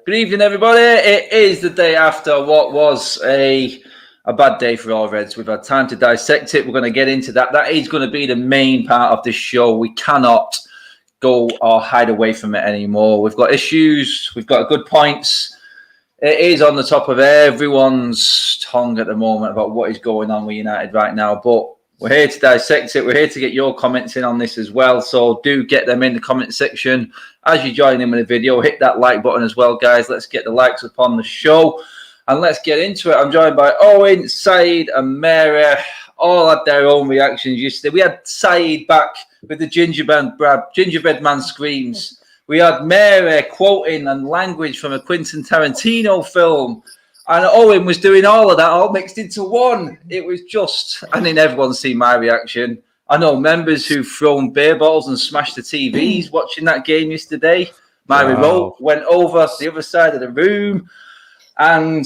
Good evening, everybody. It is the day after what was a bad day for all Reds. We've had time to dissect it. We're going to get into that. That is going to be the main part of this show. We cannot go or hide away from it anymore. We've got issues. We've got good points. It is on the top of everyone's tongue at the moment about what is going on with United right now. But we're here to dissect it. We're here to get your comments in on this as well. So do get them in the comment section. As you join in with the video, hit that like button as well, guys. Let's get the likes up on the show. And let's get into it. I'm joined by Owen, Saeed and Mary. All had their own reactions yesterday. We had Saeed back with the gingerbread man screams. We had Mary quoting and language from a Quentin Tarantino film. And Owen was doing all of that, all mixed into one. It was just, I think everyone's seen my reaction. I know members who've thrown beer bottles and smashed the TVs watching that game yesterday. My remote went over to the other side of the room. And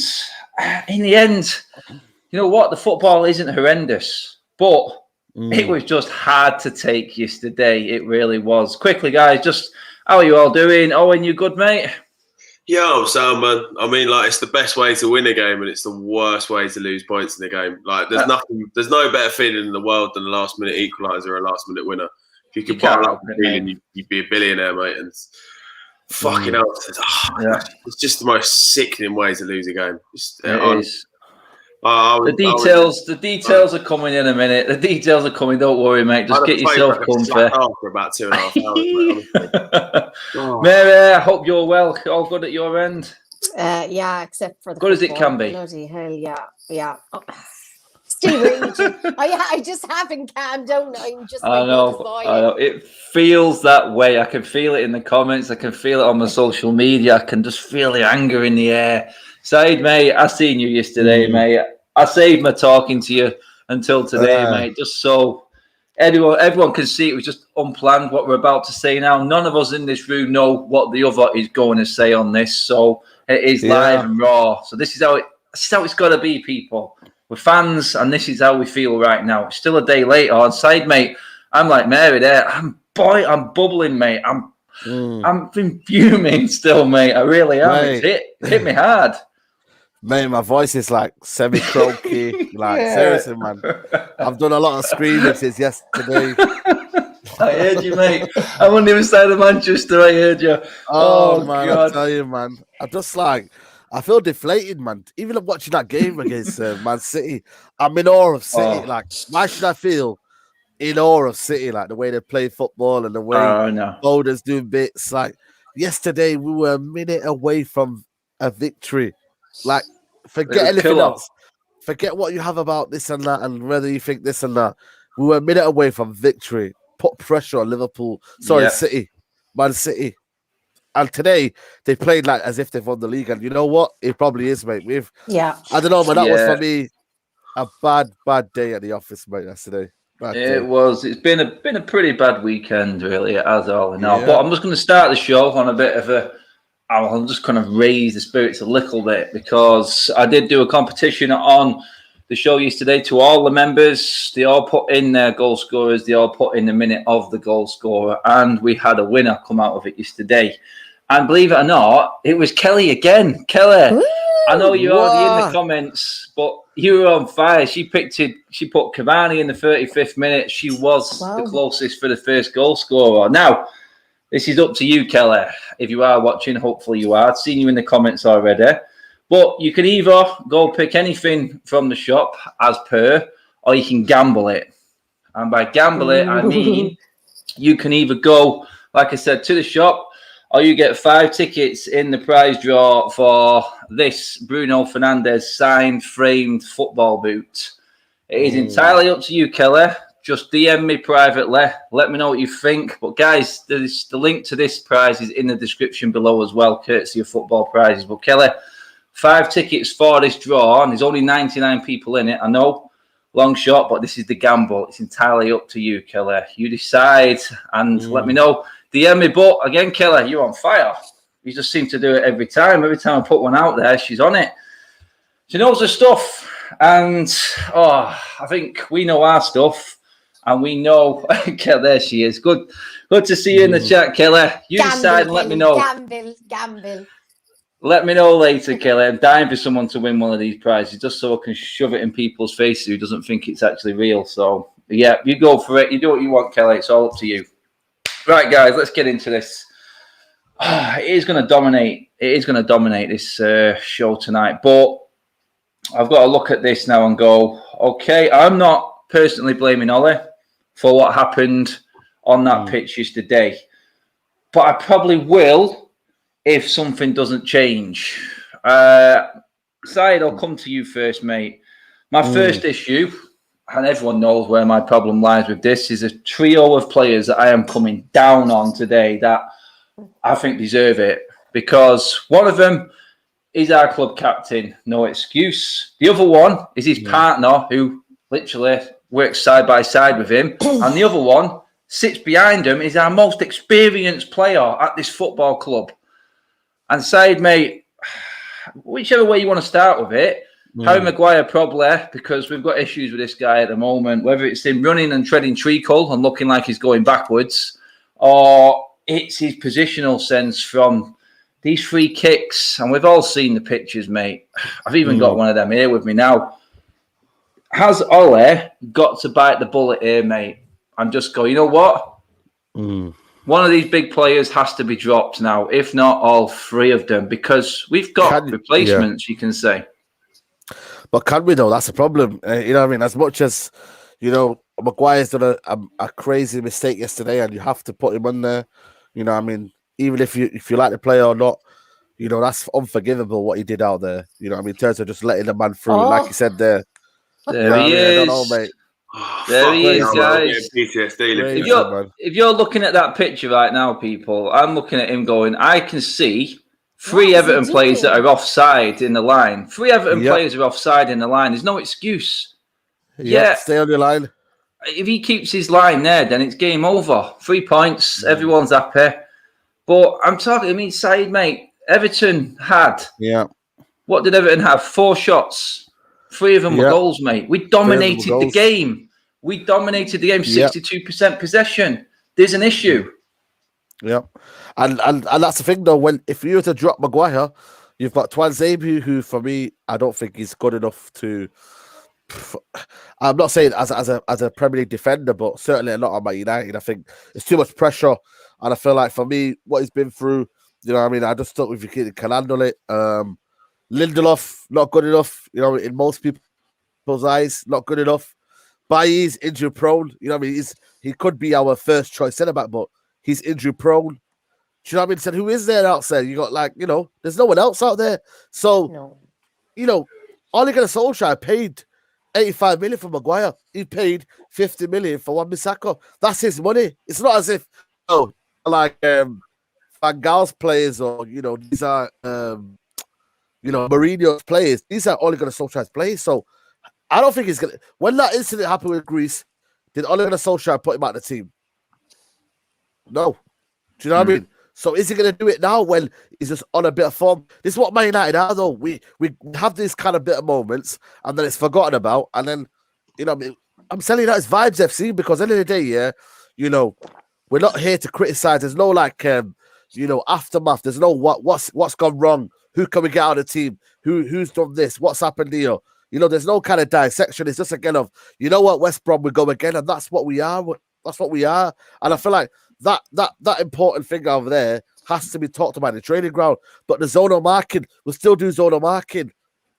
in the end, you know what? The football isn't horrendous. But it was just hard to take yesterday. It really was. Quickly, guys, just how are you all doing? Owen, you good, mate? Yeah, I'm sound, man. I mean, like, it's the best way to win a game, and it's the worst way to lose points in the game. Like, there's no better feeling in the world than a last-minute equaliser or a last-minute winner. If you could bottle up the feeling, you'd be a billionaire, mate. And fucking hell, it's just the most sickening way to lose a game. It is. The details are coming in a minute. The details are coming. Don't worry, mate. Just get yourself comfy. For about 2.5 hours. Mary, I hope you're well. All good at your end? Yeah, except for the good football. As it can be. Bloody hell, yeah. Oh, still raging. I just haven't calmed down. I'm just. I know. It feels that way. I can feel it in the comments. I can feel it on my social media. I can just feel the anger in the air. Saeed, mate, I seen you yesterday, mate. I saved my talking to you until today, mate, just so everyone can see it was just unplanned what we're about to say now. None of us in this room know what the other is going to say on this, so it is live and raw. So this is how it's got to be, people. We're fans, and this is how we feel right now. It's still a day later. On Saeed, mate, I'm like Mary there. I'm bubbling, mate. I'm fuming still, mate. I really am. Mate. It hit me hard. Mate, my voice is like semi-croaky. Seriously, man. I've done a lot of screaming since yesterday. I heard you, mate. I'm on the other side of Manchester. I heard you. Oh man, God. I tell you, man. I'm just like, I feel deflated, man. Even watching that game against Man City, I'm in awe of City. Like, why should I feel in awe of City? Like, the way they play football and the way Foden's doing bits. Like, yesterday, we were a minute away from a victory. Like, forget anything else. Forget what you have about this and that and whether you think this and that. We were a minute away from victory. Put pressure on Liverpool. Sorry, City. Man City. And today, they played like as if they've won the league. And you know what? It probably is, mate. I don't know, but that was for me a bad day at the office, mate, yesterday. It was. It's been a pretty bad weekend, really, as all in all. But I'm just going to start the show on a bit of a... I'll just kind of raise the spirits a little bit because I did do a competition on the show yesterday to all the members. They all put in their goal scorers. They all put in the minute of the goal scorer. And we had a winner come out of it yesterday. And believe it or not, it was Kelly again. Kelly, ooh, I know you're already in the comments, but you were on fire. She put Cavani in the 35th minute. She was the closest for the first goal scorer. Now, this is up to you, Kelly. If you are watching, hopefully you are. I've seen you in the comments already. But you can either go pick anything from the shop as per, or you can gamble it. And by gamble it, I mean you can either go, like I said, to the shop, or you get 5 tickets in the prize draw for this Bruno Fernandes signed framed football boot. It is entirely up to you, Kelly. Just DM me privately. Let me know what you think. But guys, the link to this prize is in the description below as well, courtesy of Football Prizes. But Kelly, 5 tickets for this draw, and there's only 99 people in it. I know, long shot, but this is the gamble. It's entirely up to you, Kelly. You decide and let me know. DM me. But again, Kelly, you're on fire. You just seem to do it every time. Every time I put one out there, she's on it. She knows her stuff. And, I think we know our stuff. And we know, there she is. Good to see you in the chat, Kelly. You decide and let me know. Gamble. Let me know later, Kelly. I'm dying for someone to win one of these prizes just so I can shove it in people's faces who doesn't think it's actually real. So, yeah, you go for it. You do what you want, Kelly. It's all up to you. Right, guys, let's get into this. It is going to dominate. It is going to dominate this show tonight. But I've got to look at this now and go, okay, I'm not personally blaming Ollie for what happened on that pitch yesterday. But I probably will if something doesn't change. Syed, I'll come to you first, mate. My first issue, and everyone knows where my problem lies with this, is a trio of players that I am coming down on today that I think deserve it. Because one of them is our club captain, no excuse. The other one is his partner, who literally works side by side with him. And the other one sits behind him, is our most experienced player at this football club. And Said, mate, whichever way you want to start with it, Harry Maguire probably, because we've got issues with this guy at the moment, whether it's him running and treading treacle and looking like he's going backwards, or it's his positional sense from these free kicks. And we've all seen the pictures, mate. I've even got one of them here with me now. Has Ole got to bite the bullet here, mate? And just go, you know what? One of these big players has to be dropped now, if not all three of them, because we've got replacements, you can say. But can we, though? That's the problem. You know what I mean? As much as, you know, Maguire's done a crazy mistake yesterday and you have to put him on there, you know what I mean? Even if you like the player or not, you know, that's unforgivable what he did out there. You know what I mean? In terms of just letting the man through. Like you said there. There he is. I don't know, mate. There he is, guys. PTSD. If you're looking at that picture right now, people, I'm looking at him going, I can see three Everton players that are offside in the line. Three Everton players are offside in the line. There's no excuse. Stay on your line. If he keeps his line there, then it's game over. 3 points. Everyone's happy. But I'm talking, I mean, Said, mate, Everton had. What did Everton have? 4 shots. 3 of them were goals, mate. We dominated the game. 62% possession. There's an issue. Yeah. And that's the thing, though. If you were to drop Maguire, you've got Twanzebe, who for me, I don't think he's good enough to. I'm not saying as a Premier League defender, but certainly not on Man United. I think it's too much pressure. And I feel like for me, what he's been through, you know what I mean? I just thought if he can handle it. Lindelof, not good enough, you know, in most people's eyes, not good enough. Bailly's injury prone, you know what I mean? He could be our first choice centre back, but he's injury prone. Do you know what I mean? So who is there outside? You got like, you know, there's no one else out there. So, you know, Ole Gunnar Solskjaer paid 85 million for Maguire. He paid 50 million for Wan-Bissaka. That's his money. It's not as if, like Van Gaal's players or, you know, these are. You know, Mourinho's players. These are Ole Gunnar Solskjaer's players. So I don't think he's going to... When that incident happened with Greece, did Ole Gunnar Solskjaer put him out of the team? No. Do you know what I mean? So is he going to do it now when he's just on a bit of form? This is what Man United are, though. We have these kind of bit of moments and then it's forgotten about. And then, you know, I'm telling you that it's Vibes FC because at the end of the day, you know, we're not here to criticize. There's no like, you know, aftermath. There's no what's gone wrong. Who can we get out of the team? Who's done this? What's happened here? You know, there's no kind of dissection. It's just again of, you know what, West Brom, we go again, and that's what we are. That's what we are. And I feel like that important thing over there has to be talked about in the training ground. But the zonal marking, we still do zonal marking.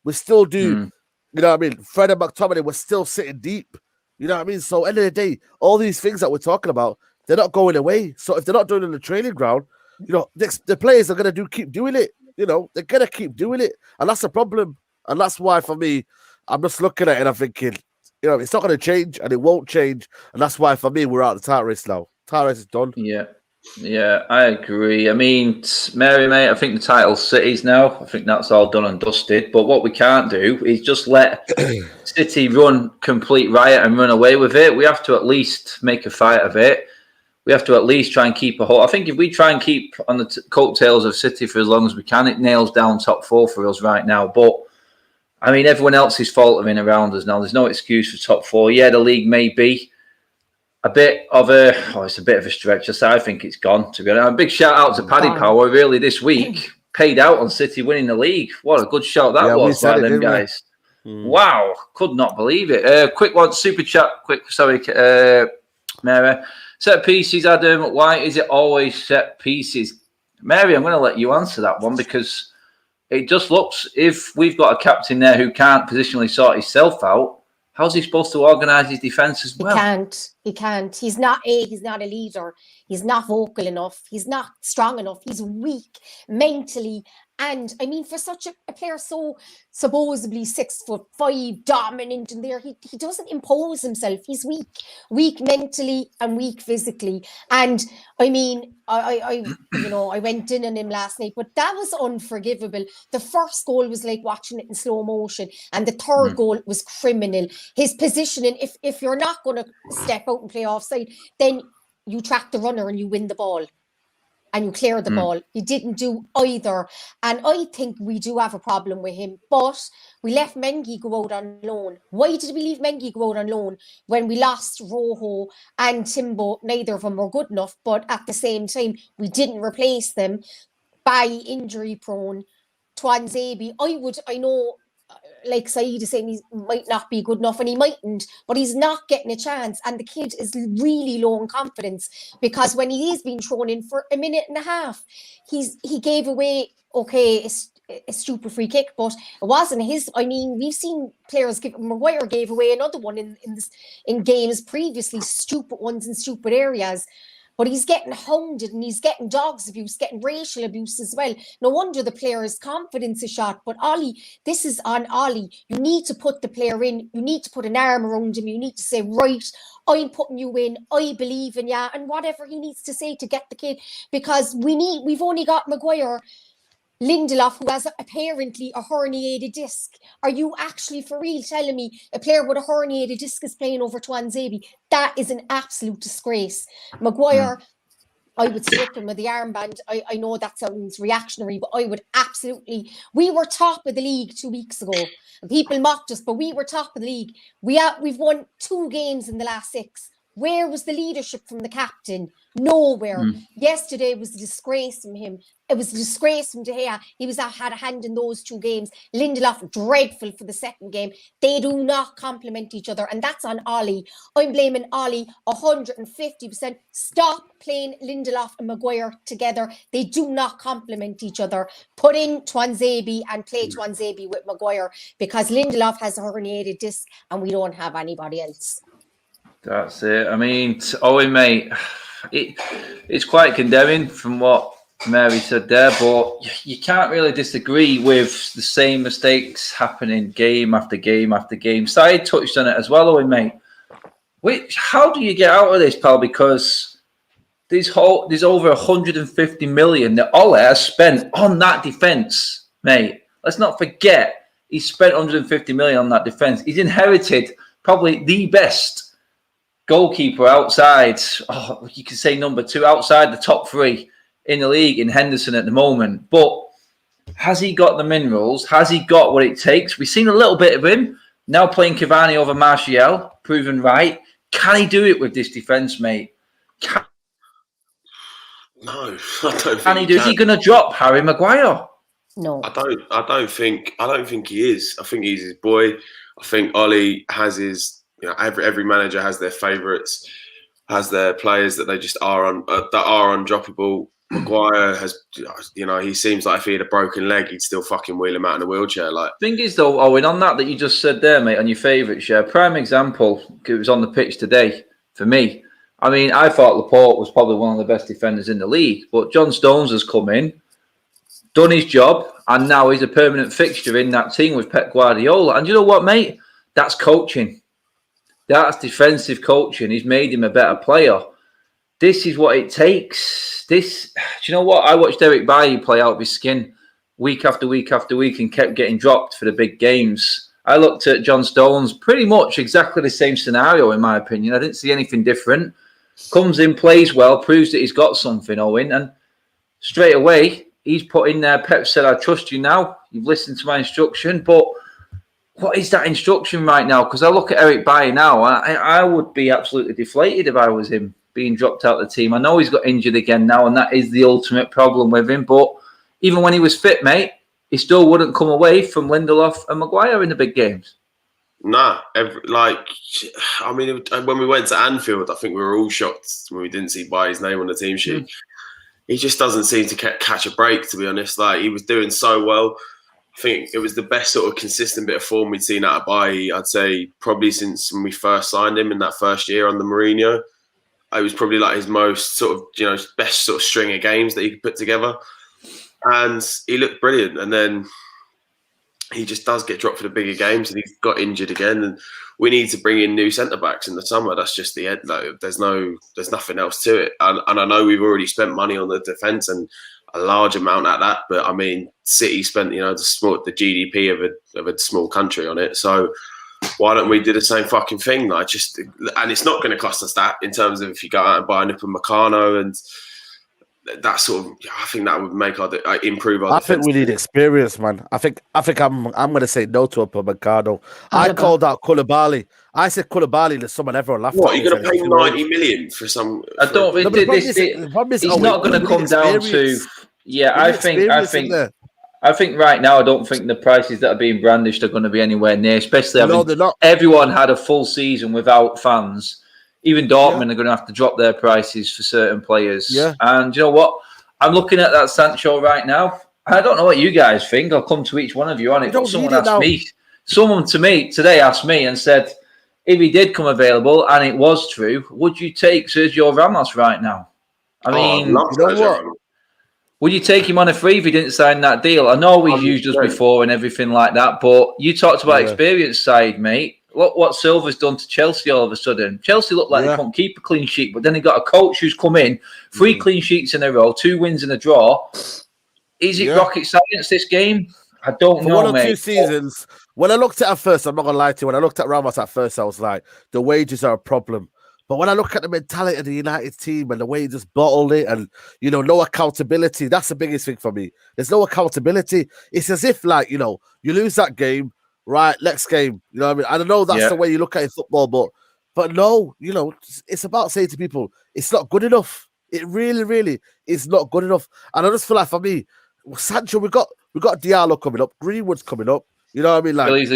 We still do, you know what I mean? Fred and McTominay, we're still sitting deep. You know what I mean? So end of the day, all these things that we're talking about, they're not going away. So if they're not doing it in the training ground, you know, the players are going to keep doing it. You know, they're going to keep doing it. And that's the problem. And that's why, for me, I'm just looking at it and I'm thinking, you know, it's not going to change and it won't change. And that's why, for me, we're out of the title race now. Title race is done. Yeah, I agree. I mean, Mary, mate, I think the title's City's now. I think that's all done and dusted. But what we can't do is just let City run complete riot and run away with it. We have to at least make a fight of it. We have to at least try and keep a hold. I think if we try and keep on the coattails of City for as long as we can, it nails down top 4 for us right now. But, I mean, everyone else is faltering around us now. There's no excuse for top 4. Yeah, the league may be a bit of it's a bit of a stretch. I think it's gone, to be honest. A big shout out to Paddy Power, really, this week. paid out on City winning the league. What a good shout that was by them guys. Wow, could not believe it. Quick one, super chat. Mary. Set pieces, Adam. Why is it always set pieces? Mary, I'm going to let you answer that one because it just looks, if we've got a captain there who can't positionally sort himself out, how's he supposed to organise his defence as well? He can't. He's not a leader. He's not vocal enough. He's not strong enough. He's weak mentally. And I mean, for such a player so supposedly 6'5", dominant in there, he doesn't impose himself. He's weak mentally and weak physically. And I mean, I went in on him last night, but that was unforgivable. The first goal was like watching it in slow motion, and the third goal was criminal. His positioning, if you're not going to step out and play offside, then you track the runner and you win the ball. And you clear the ball. He didn't do either. And I think we do have a problem with him. But we left Mengi go out on loan. Why did we leave Mengi go out on loan when we lost Rojo and Timbo? Neither of them were good enough. But at the same time, we didn't replace them by injury-prone Twanzebe. I know, like Saeed is saying, he might not be good enough, and he mightn't, but he's not getting a chance. And the kid is really low in confidence because when he is being thrown in for a minute and a half, he gave away, a stupid free kick, but it wasn't his. I mean, we've seen players Maguire gave away another one in games previously, stupid ones in stupid areas. But he's getting hounded and he's getting dogs abuse, getting racial abuse as well. No wonder the player's confidence is shot. But Ollie, this is on Ollie. You need to put the player in. You need to put an arm around him. You need to say, right, I'm putting you in. I believe in you. And whatever he needs to say to get the kid. Because we've only got Maguire, Lindelof, who has apparently a herniated disc. Are you actually for real telling me a player with a herniated disc is playing over Twanzebe? That is an absolute disgrace. Maguire, I would strip him with the armband. I know that sounds reactionary, but I would absolutely. We were top of the league 2 weeks ago. People mocked us, but we were top of the league. We've won 2 games in the last 6. Where was the leadership from the captain? Nowhere. Yesterday was a disgrace from him. It was a disgrace from De Gea. He had a hand in those 2 games. Lindelof, dreadful for the second game. They do not complement each other, and that's on Ollie. I'm blaming Ollie 150%. Stop playing Lindelof and Maguire together. They do not complement each other. Put in Twanzebe and play Twanzebe with Maguire because Lindelof has a herniated disc and we don't have anybody else. That's it. I mean, Owen, mate, it's quite condemning from what Mary said there, but you can't really disagree with the same mistakes happening game after game after game. Saeed touched on it as well, Owen, mate. How do you get out of this, pal? Because there's over 150 million that Ole has spent on that defence, mate. Let's not forget, he spent 150 million on that defence. He's inherited probably the best goalkeeper outside, you can say number 2, outside the top 3 in the league in Henderson at the moment. But has he got the minerals? Has he got what it takes? We've seen a little bit of him now playing Cavani over Martial, proven right. Can he do it with this defence, mate? No, I don't think can he do. Is he going to drop Harry Maguire? No, I don't think he is. I think he's his boy. I think Ollie has his. Every manager has their favourites, has their players that they just are undroppable. Maguire has, he seems like if he had a broken leg, he'd still fucking wheel him out in a wheelchair. Like, thing is, though, Owen, on that you just said there, mate, on your favourites, prime example. It was on the pitch today for me. I mean, I thought Laporte was probably one of the best defenders in the league, but John Stones has come in, done his job, and now he's a permanent fixture in that team with Pep Guardiola. And you know what, mate? That's coaching. That's defensive coaching. He's made him a better player. This is what it takes. Do you know what? I watched Eric Bailly play out of his skin week after week after week and kept getting dropped for the big games. I looked at John Stones, pretty much exactly the same scenario, in my opinion. I didn't see anything different. Comes in, plays well, proves that he's got something, Owen. And straight away, he's put in there, Pep said, I trust you now. You've listened to my instruction, but what is that instruction right now? Because I look at Eric Bailly now, and I would be absolutely deflated if I was him being dropped out of the team. I know he's got injured again now, and that is the ultimate problem with him. But even when he was fit, mate, he still wouldn't come away from Lindelof and Maguire in the big games. Nah, I mean, when we went to Anfield, I think we were all shocked when we didn't see Bailly's name on the team sheet. He just doesn't seem to catch a break, to be honest. Like, he was doing so well. I think it was the best sort of consistent bit of form we'd seen out of Bailly, I'd say, probably since when we first signed him in that first year under Mourinho. It was probably like his most sort of, best sort of string of games that he could put together. And he looked brilliant. And then he just does get dropped for the bigger games, and he got injured again. And we need to bring in new centre-backs in the summer. That's just the end. Like, there's nothing else to it. And I know we've already spent money on the defence and a large amount at that. But, I mean, City spent, the GDP of a small country on it. So why don't we do the same fucking thing? And it's not going to cost us that in terms of if you go out and buy an Upamecano and that sort of, I think that would make improve our defense. I think we need experience, man. I think I'm going to say no to Upamecano. I called out Koulibaly. I said Koulibaly to someone everyone laughed at. What, you're going to pay 90 million for some? I don't think it's not going to come down to. Yeah, I think right now, I don't think the prices that are being brandished are going to be anywhere near, especially everyone had a full season without fans. Even Dortmund are going to have to drop their prices for certain players. Yeah. And you know what? I'm looking at that Sancho right now. I don't know what you guys think. I'll come to each one of you on it. But someone to me today asked me and said, if he did come available and it was true, would you take Sergio Ramos right now? I mean, you know what? Would you take him on a free if he didn't sign that deal? I know we've used us before and everything like that, but you talked about experience side, mate. Look what Silva's done to Chelsea all of a sudden. Chelsea looked like they couldn't keep a clean sheet, but then they got a coach who's come in, 3 clean sheets in a row, 2 wins and a draw. Is it rocket science, this game? I don't know, 1 or 2 seasons, when I looked at first, I'm not going to lie to you, when I looked at Ramos at first, I was like, the wages are a problem. But when I look at the mentality of the United team and the way he just bottled it and, no accountability, that's the biggest thing for me. There's no accountability. It's as if, you lose that game, right, next game, you know what I mean? I don't know that's the way you look at it in football, but no, it's about saying to people, it's not good enough. It really, really is not good enough. And I just feel like for me, Sancho, we got Diallo coming up, Greenwood's coming up. You know what I mean? Like, Billy's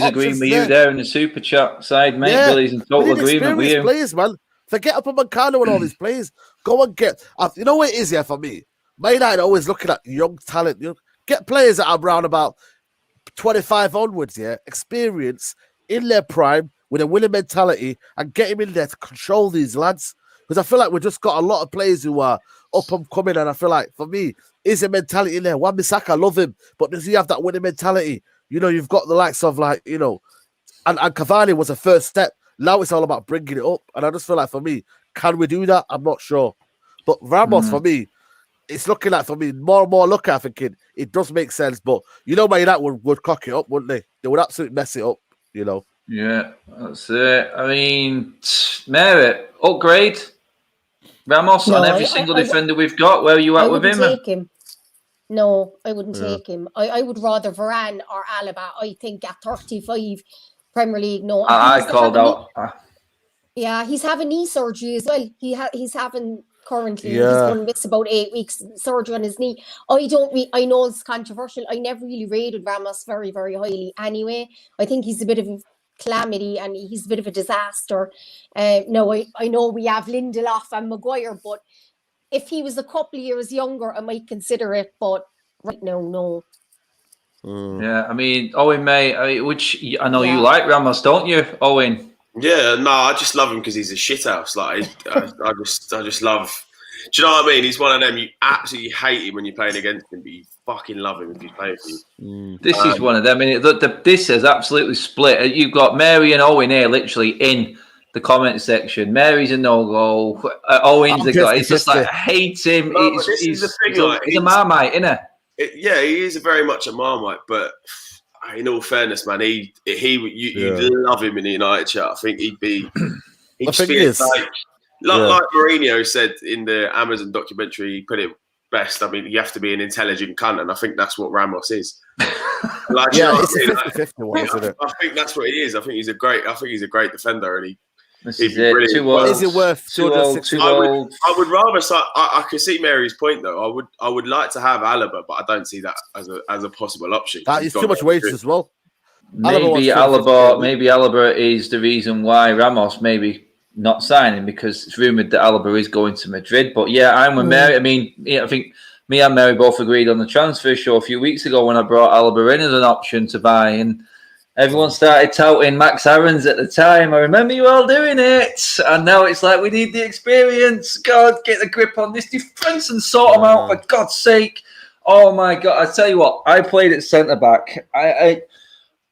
agreeing with you there in the super chat side, mate. Yeah, Billy's in total agreement with you. Players, man. Forget Upamecano and all these players. Go and get. You know what it is here for me? Man United always looking at young talent. Get players that are around about 25 onwards, experience in their prime with a winning mentality, and get him in there to control these lads. Because I feel like we've just got a lot of players who are up and coming, and I feel like for me, is a mentality in there. Wan-Bissaka, I love him, but does he have that winning mentality? You've got the likes of and Cavani was a first step. Now it's all about bringing it up, and I just feel like for me, can we do that? I'm not sure, but Ramos for me, it's looking like for me more and more. I think it does make sense, but Man United would cock it up, wouldn't they? They would absolutely mess it up, Yeah, that's it. I mean, Mary, upgrade Ramos on every single defender we've got. Where are you at with him? Take him. No, I wouldn't take him. I would rather Varane or Alaba. I think at 35, Premier League, no. I called out. Yeah, he's having knee surgery as well. He's having currently. He's going to miss about 8 weeks surgery on his knee. I know it's controversial. I never really rated Ramos very, very highly anyway. I think he's a bit of a calamity and he's a bit of a disaster. No, I know we have Lindelof and Maguire, but if he was a couple of years younger, I might consider it, but right now, no. Yeah, I mean, Owen, mate, which I know you like Ramos, don't you, Owen? Yeah, no, I just love him because he's a shithouse. Like, I just love. Do you know what I mean? He's one of them you absolutely hate him when you're playing against him, but you fucking love him if he's playing for you. This is one of them. I mean, this is absolutely split. You've got Mary and Owen here, literally in the comment section. Mary's a no-go. Owen's a guy. It's just like, I hate him. No, he's a Marmite, isn't he? Yeah, he is very much a Marmite, but in all fairness, man, you'd love him in the United chat. I think he'd be like Mourinho said in the Amazon documentary, he put it best. I mean, you have to be an intelligent cunt, and I think that's what Ramos is. It's a 50-50 one, isn't it? I think that's what he is. I think he's a great defender, and This is it. Too old. Is it worth too old? Too old. I would rather. I can see Mary's point though. I would like to have Alaba, but I don't see that as a possible option. That is too much wages as well. Maybe Alaba is the reason why Ramos maybe not signing, because it's rumoured that Alaba is going to Madrid. But yeah, I'm with Mary. I mean, I think me and Mary both agreed on the transfer show a few weeks ago when I brought Alaba in as an option to buy, and everyone started touting Max Aarons at the time. I remember you all doing it. And now it's like, we need the experience. God, get the grip on this defence and sort them out, for God's sake. Oh, my God. I tell you what, I played at centre-back.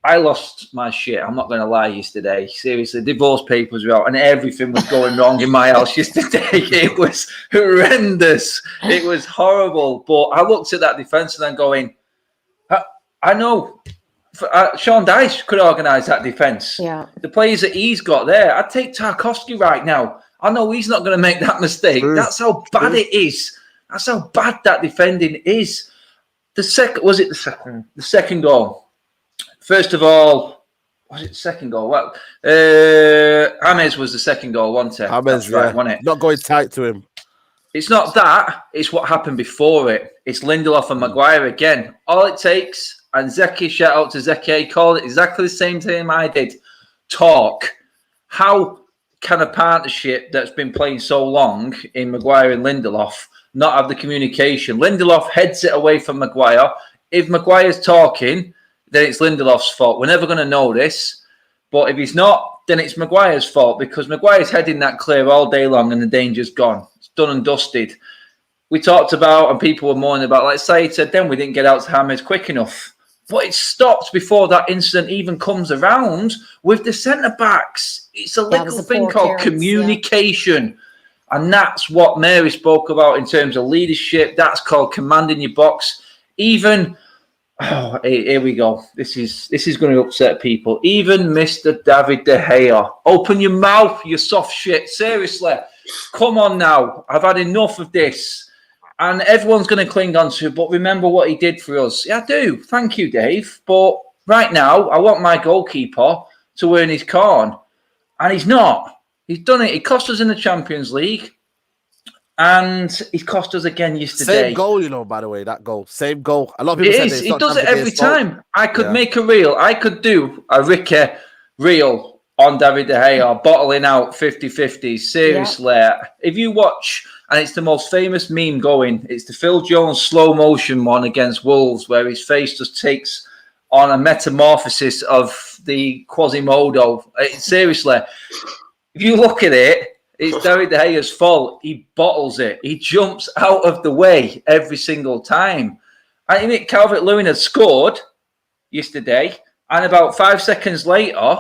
I lost my shit. I'm not going to lie yesterday. Seriously, divorce papers were out and everything was going wrong in my house yesterday. It was horrendous. It was horrible. But I looked at that defence and I'm going, I know Sean Dyche could organise that defence. Yeah. The players that he's got there, I'd take Tarkowski right now. I know he's not going to make that mistake. That's how bad it is. That's how bad that defending is. The second goal? First of all, was it the second goal? Well, James was the second goal, wasn't it? James, right, wasn't it? Not going tight to him. It's not that. It's what happened before it. It's Lindelof and Maguire again. All it takes, and Zeki, shout out to Zeki, called it exactly the same thing I did. Talk. How can a partnership that's been playing so long in Maguire and Lindelof not have the communication? Lindelof heads it away from Maguire. If Maguire's talking, then it's Lindelof's fault. We're never going to know this. But if he's not, then it's Maguire's fault, because Maguire's heading that clear all day long and the danger's gone. It's done and dusted. We talked about, and people were moaning about, like Said said, then we didn't get out to James quick enough. But it stopped before that incident even comes around with the centre-backs. It's a little thing called communication. Yeah. And that's what Mary spoke about in terms of leadership. That's called commanding your box. Even... Oh, here we go. This is going to upset people. Even Mr. David De Gea. Open your mouth, you soft shit. Seriously. Come on now. I've had enough of this. And everyone's going to cling on to it. But remember what he did for us. Yeah, I do. Thank you, Dave. But right now, I want my goalkeeper to earn his corn. And he's not. He's done it. He cost us in the Champions League. And he cost us again yesterday. Same goal, you know, by the way, that goal. Same goal. A lot of people say he does it every time. I could make a reel. I could do a Ricky reel on David De Gea, bottling out 50-50s. Seriously. Yeah. If you watch, and it's the most famous meme going, it's the Phil Jones slow motion one against Wolves, where his face just takes on a metamorphosis of the Quasimodo. Seriously. If you look at it, it's David De Gea's fault. He bottles it. He jumps out of the way every single time. I think Calvert-Lewin had scored yesterday, and about 5 seconds later,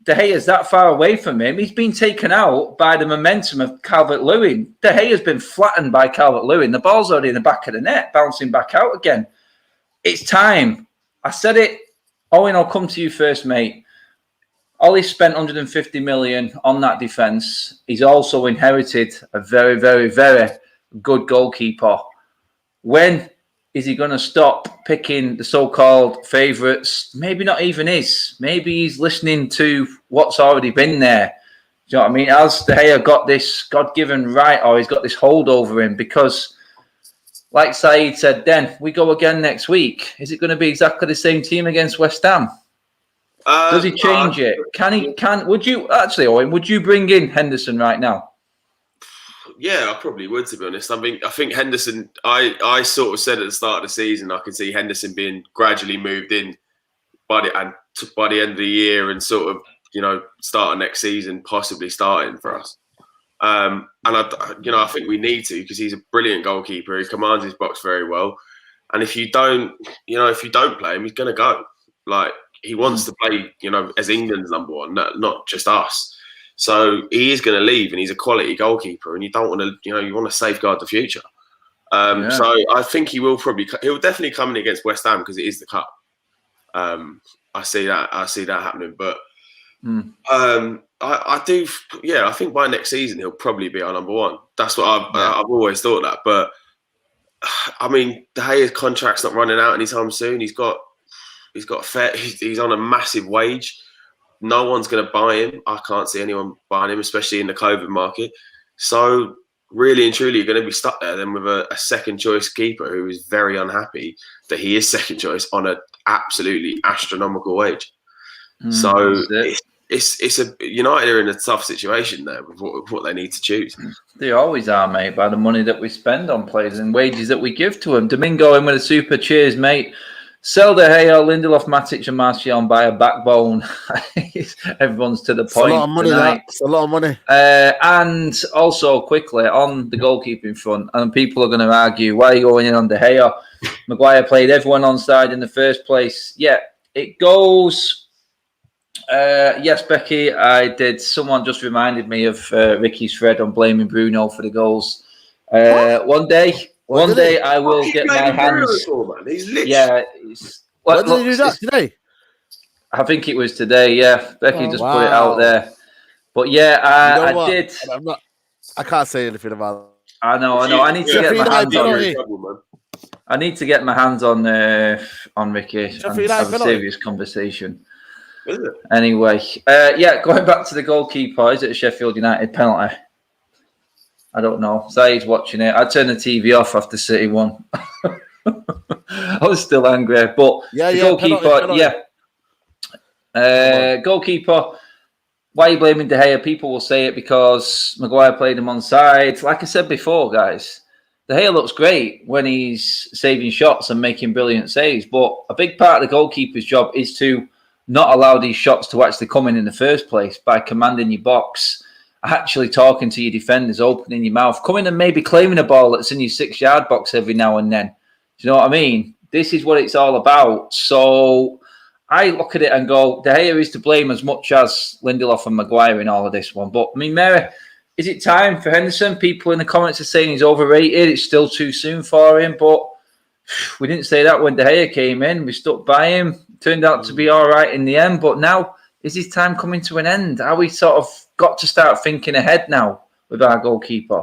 De Gea's that far away from him. He's been taken out by the momentum of Calvert-Lewin. De Gea's been flattened by Calvert-Lewin. The ball's already in the back of the net, bouncing back out again. It's time. I said it. Owen, I'll come to you first, mate. Ollie spent 150 million on that defence. He's also inherited a very, very, very good goalkeeper. When is he going to stop picking the so-called favourites? Maybe not even his. Maybe he's listening to what's already been there. Do you know what I mean? Has De Gea got this God-given right, or he's got this hold over him? Because, like Saeed said then, we go again next week. Is it going to be exactly the same team against West Ham? Does he change it? Would you bring in Henderson right now? Yeah, I probably would, to be honest. I think Henderson, I sort of said at the start of the season, I can see Henderson being gradually moved in by the end of the year and sort of, you know, start of next season, possibly starting for us. And I think we need to, because he's a brilliant goalkeeper. He commands his box very well. And if you don't play him, he's going to go. Like, he wants to play, you know, as England's number one, not just us. So he is going to leave, and he's a quality goalkeeper, and you don't want to, you know, you want to safeguard the future. So I think he'll definitely come in against West Ham, because it is the cup. I see that happening, but I do. Yeah, I think by next season he'll probably be our number one. That's what I've always thought that. But I mean, De Gea's contract's not running out anytime soon. He's on a massive wage. no one's going to buy him. I can't see anyone buying him, especially in the COVID market. So really and truly, you're going to be stuck there then with a second choice keeper who is very unhappy that he is second choice on an absolutely astronomical wage. So it's a United are in a tough situation there with what they need to choose. They always are, mate, by the money that we spend on players and wages that we give to them. Domingo in with a super cheers, mate. Sell De Gea, Lindelof, Matic, and Martial and buy a backbone. Everyone's to the point. It's a lot of money. It's a lot of money. And also, quickly, on the goalkeeping front, and people are going to argue, why are you going in on De Gea? Maguire played everyone on side in the first place. Yeah, it goes... yes, Becky, I did. Someone just reminded me of Ricky's thread on blaming Bruno for the goals. One day I will get my hands. Yeah, when did he do that today? I think it was today. Yeah, Becky just put it out there. But yeah, I did. I can't say anything about it. I know. I need to get my hands on it. I need to get my hands on Ricky and have a serious conversation. Is it? Anyway, going back to the goalkeeper, is it a Sheffield United penalty? I don't know. Zaid's watching it. I turned the TV off after City won. I was still angry, but the goalkeeper, penalty. Goalkeeper. Why are you blaming De Gea? People will say it because Maguire played him on side. Like I said before, guys, De Gea looks great when he's saving shots and making brilliant saves. But a big part of the goalkeeper's job is to not allow these shots to actually come in the first place by commanding your box, actually talking to your defenders, opening your mouth, coming and maybe claiming a ball that's in your 6-yard box every now and then. Do you know what I mean? This is what it's all about. So I look at it and go, De Gea is to blame as much as Lindelof and Maguire in all of this one. But, I mean, Mary, is it time for Henderson? People in the comments are saying he's overrated. It's still too soon for him. But we didn't say that when De Gea came in. We stuck by him. Turned out to be all right in the end. But now, is his time coming to an end? Are we sort of got to start thinking ahead now with our goalkeeper?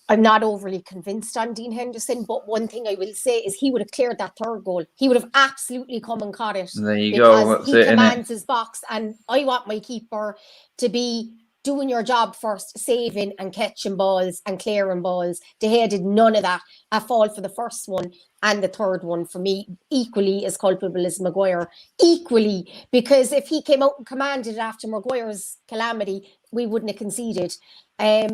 I'm not overly convinced on Dean Henderson, but one thing I will say is he would have cleared that third goal. He would have absolutely come and caught it. There you go. He commands his box, and I want my keeper to be doing your job first, saving and catching balls and clearing balls. De Gea did none of that. A fall for the first one and the third one, for me, equally as culpable as Maguire. Equally, because if he came out and commanded it after Maguire's calamity, we wouldn't have conceded. De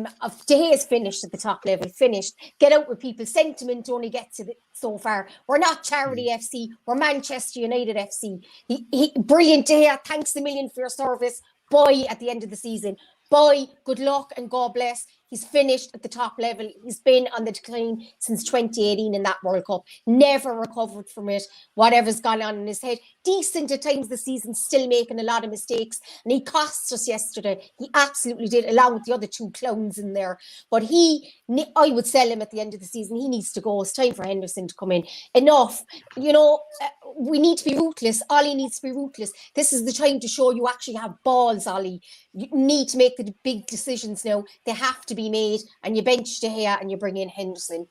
Gea's finished at the top level, finished. Get out with people. Sentiment only gets to so far. We're not Charity FC. We're Manchester United FC. He brilliant, De Gea. Thanks a million for your service. Bye at the end of the season. Bye, good luck and God bless. He's finished at the top level. He's been on the decline since 2018 in that World Cup. Never recovered from it. Whatever's gone on in his head. Decent at times this season, still making a lot of mistakes. And he cost us yesterday. He absolutely did, along with the other two clowns in there. But I would sell him at the end of the season. He needs to go. It's time for Henderson to come in. Enough. We need to be ruthless. Ollie needs to be ruthless. This is the time to show you actually have balls, Ollie. You need to make the big decisions now. They have to be made, and you bench De Gea and you bring in Henderson.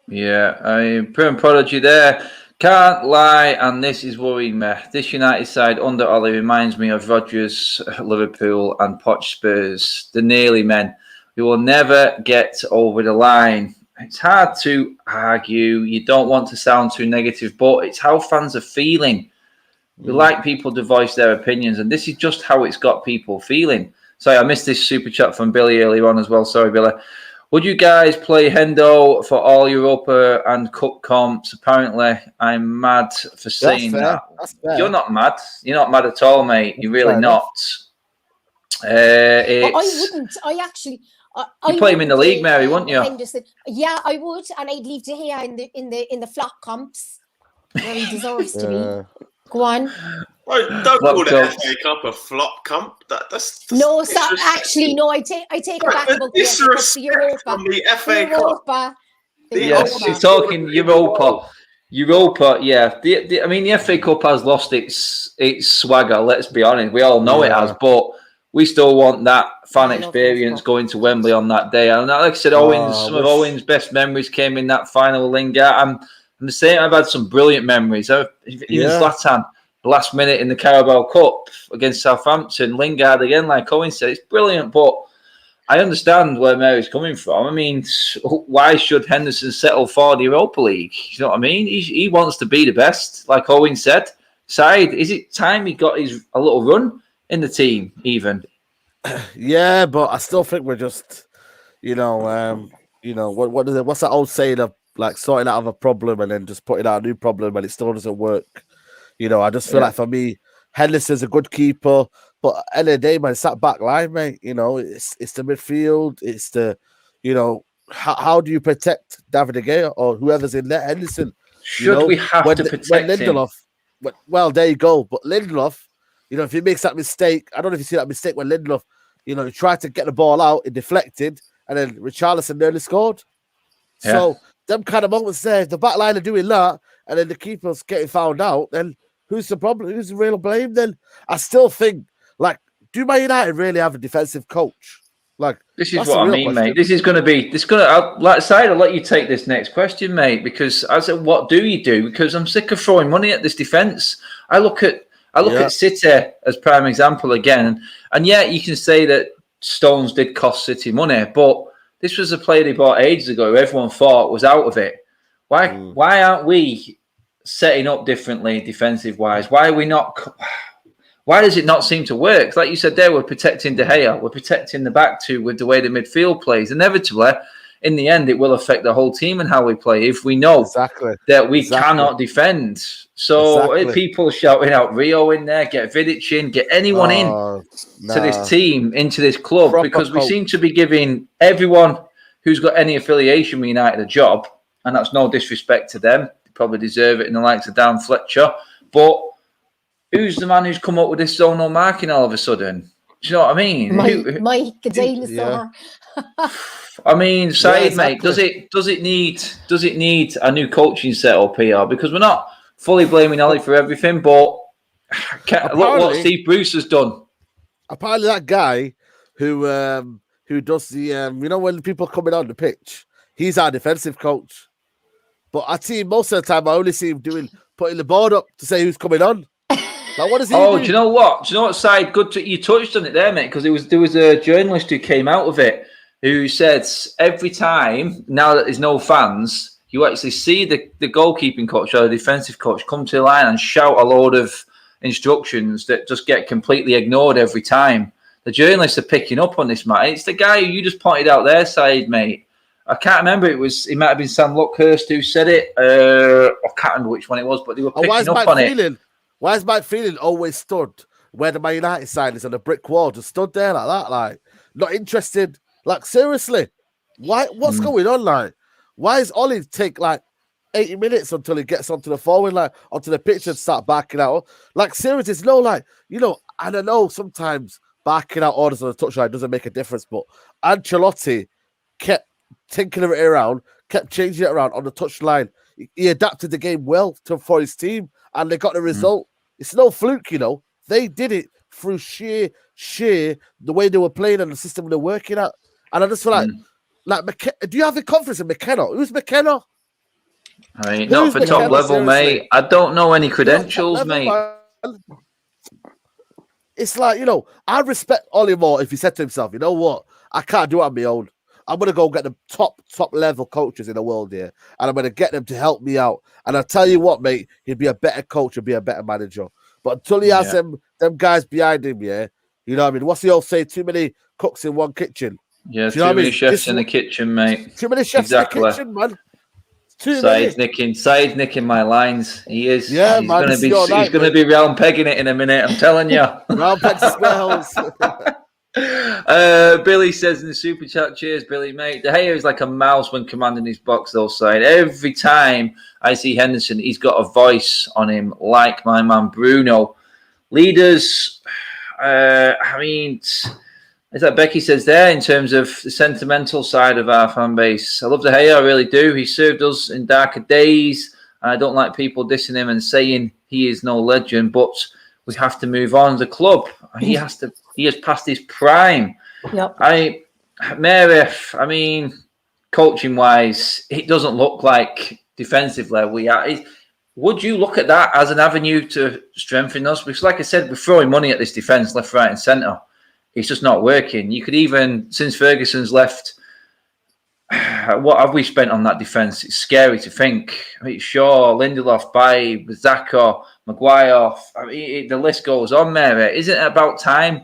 Yeah, Prim Prodigy there. Can't lie, and this is worrying me. This United side under Ollie reminds me of Rodgers, Liverpool, and Poch Spurs, the nearly men. We will never get over the line. It's hard to argue. You don't want to sound too negative, but it's how fans are feeling. We like people to voice their opinions, and this is just how it's got people feeling. Sorry, I missed this super chat from Billy earlier on as well. Sorry, Billy. Would you guys play Hendo for all Europa and Cup comps? Apparently, I'm mad for saying that. You're not mad. You're not mad at all, mate. You're really not. I wouldn't. You play him in the league, Mary, wouldn't you? Henderson. Yeah, I would, and I'd leave De Gea in the flop comps where he deserves to be. Go on. Don't call the FA Cup a flop comp. That's no, actually, no. I take it back about the Europa. From the FA Cup. Yes, she's talking Europa. Europa, yeah. The FA Cup has lost its swagger. Let's be honest. We all know it has, but we still want that fan experience going to Wembley on that day. And like I said, some of Owen's best memories came in that final Lingard. I'm the same. I've had some brilliant memories. Even Zlatan last minute in the Carabao Cup against Southampton. Lingard again, like Owen said, it's brilliant, but I understand where Mary's coming from. I mean, why should Henderson settle for the Europa League? You know what I mean? He wants to be the best, like Owen said. Side, is it time he got a little run in the team, even? Yeah, but I still think we're just, what's that old saying of like sorting out of a problem and then just putting out a new problem and it still doesn't work. I just feel like for me, Henderson's a good keeper, but at the end of the day, man, it's that back line, mate. It's the midfield. It's the, how do you protect David De Gea or whoever's in there? Henderson. Should we have to protect him? Well, there you go. But Lindelof, if he makes that mistake, I don't know if you see that mistake when Lindelof, he tried to get the ball out, it deflected, and then Richarlison nearly scored. Yeah. So them kind of moments there, the back line are doing that, and then the keeper's getting found out, then who's the problem? Who's the real blame then? I still think, do Man United really have a defensive coach? This is what I mean, question. Mate. This is going to be, I'll let you take this next question, mate, because I said, what do you do? Because I'm sick of throwing money at this defence. I look at City as prime example again, and you can say that Stones did cost City money, but this was a player they bought ages ago who everyone thought was out of it. Why aren't we setting up differently defensive-wise? Why are we not... Why does it not seem to work? Like you said there, we're protecting De Gea. We're protecting the back two with the way the midfield plays. Inevitably, in the end, it will affect the whole team and how we play if we know that we cannot defend. So people shouting out Rio in there, get Vidic in, get anyone to this team, into this club, because we seem to be giving everyone who's got any affiliation with United a job, and that's no disrespect to them. They probably deserve it in the likes of Dan Fletcher. But who's the man who's come up with this zonal marking all of a sudden? Do you know what I mean? Mike, the dinosaur. I mean, Said, mate, does it need a new coaching setup here? Because we're not fully blaming Ollie for everything, but look what Steve Bruce has done. Apparently, that guy who does the when people are coming on the pitch, he's our defensive coach. But I see most of the time I only see him putting the board up to say who's coming on. What does he do? Do you know what? Side? Good you touched on it there, mate, because there was a journalist who came out of it who said every time, now that there's no fans, you actually see the goalkeeping coach or the defensive coach come to the line and shout a load of instructions that just get completely ignored every time. The journalists are picking up on this, Matt. It's the guy who you just pointed out there, Said, mate. I can't remember. It might have been Sam Luckhurst who said it. I can't remember which one it was, but they were picking up on it. Why is Mike Phelan always stood where the Man United sign is on a brick wall, just stood there like that, not interested? Seriously, why? What's going on? Why is Ollie take 80 minutes until he gets onto the forward line, onto the pitch and start backing out? Seriously, it's no I don't know, sometimes backing out orders on the touchline doesn't make a difference, but Ancelotti kept tinkering it around, kept changing it around on the touchline. He adapted the game well for his team, and they got the result. It's no fluke, They did it through sheer the way they were playing and the system they're working at. And I just feel do you have the confidence in McKenna? Who's McKenna? I mean, not for top level, seriously? Mate. I don't know any credentials, mate. Man. It's I respect Ollie more if he said to himself, you know what? I can't do it on my own. I'm going to go get the top level coaches in the world here, and I'm going to get them to help me out. And I'll tell you what, mate, he'd be a better coach and be a better manager. But until he has them guys behind him, you know what I mean? What's the old say? Too many cooks in one kitchen. Yeah, too many chefs in the kitchen, mate. Too many chefs in the kitchen, man. Said's nicking my lines. He is. Yeah, he's going to be round pegging it in a minute, I'm telling you. Round pegs as wells. Billy says in the super chat, cheers Billy, mate. De Gea is like a mouse when commanding his box, though, Side. Every time I see Henderson, he's got a voice on him, like my man Bruno. Leaders, I mean, as that Becky says there, in terms of the sentimental side of our fan base, I love De Gea, I really do. He served us in darker days. I don't like people dissing him and saying he is no legend, but we have to move on. The club, he has passed his prime. Yep. I mean, coaching wise, it doesn't look like defensively we are. would you look at that as an avenue to strengthen us? Because, like I said, we're throwing money at this defence, left, right, and centre. It's just not working. You could even, since Ferguson's left, what have we spent on that defence? It's scary to think. I mean, Shaw, Lindelof, Baye, Zaka, Maguire. I mean, the list goes on, Mary. Isn't it about time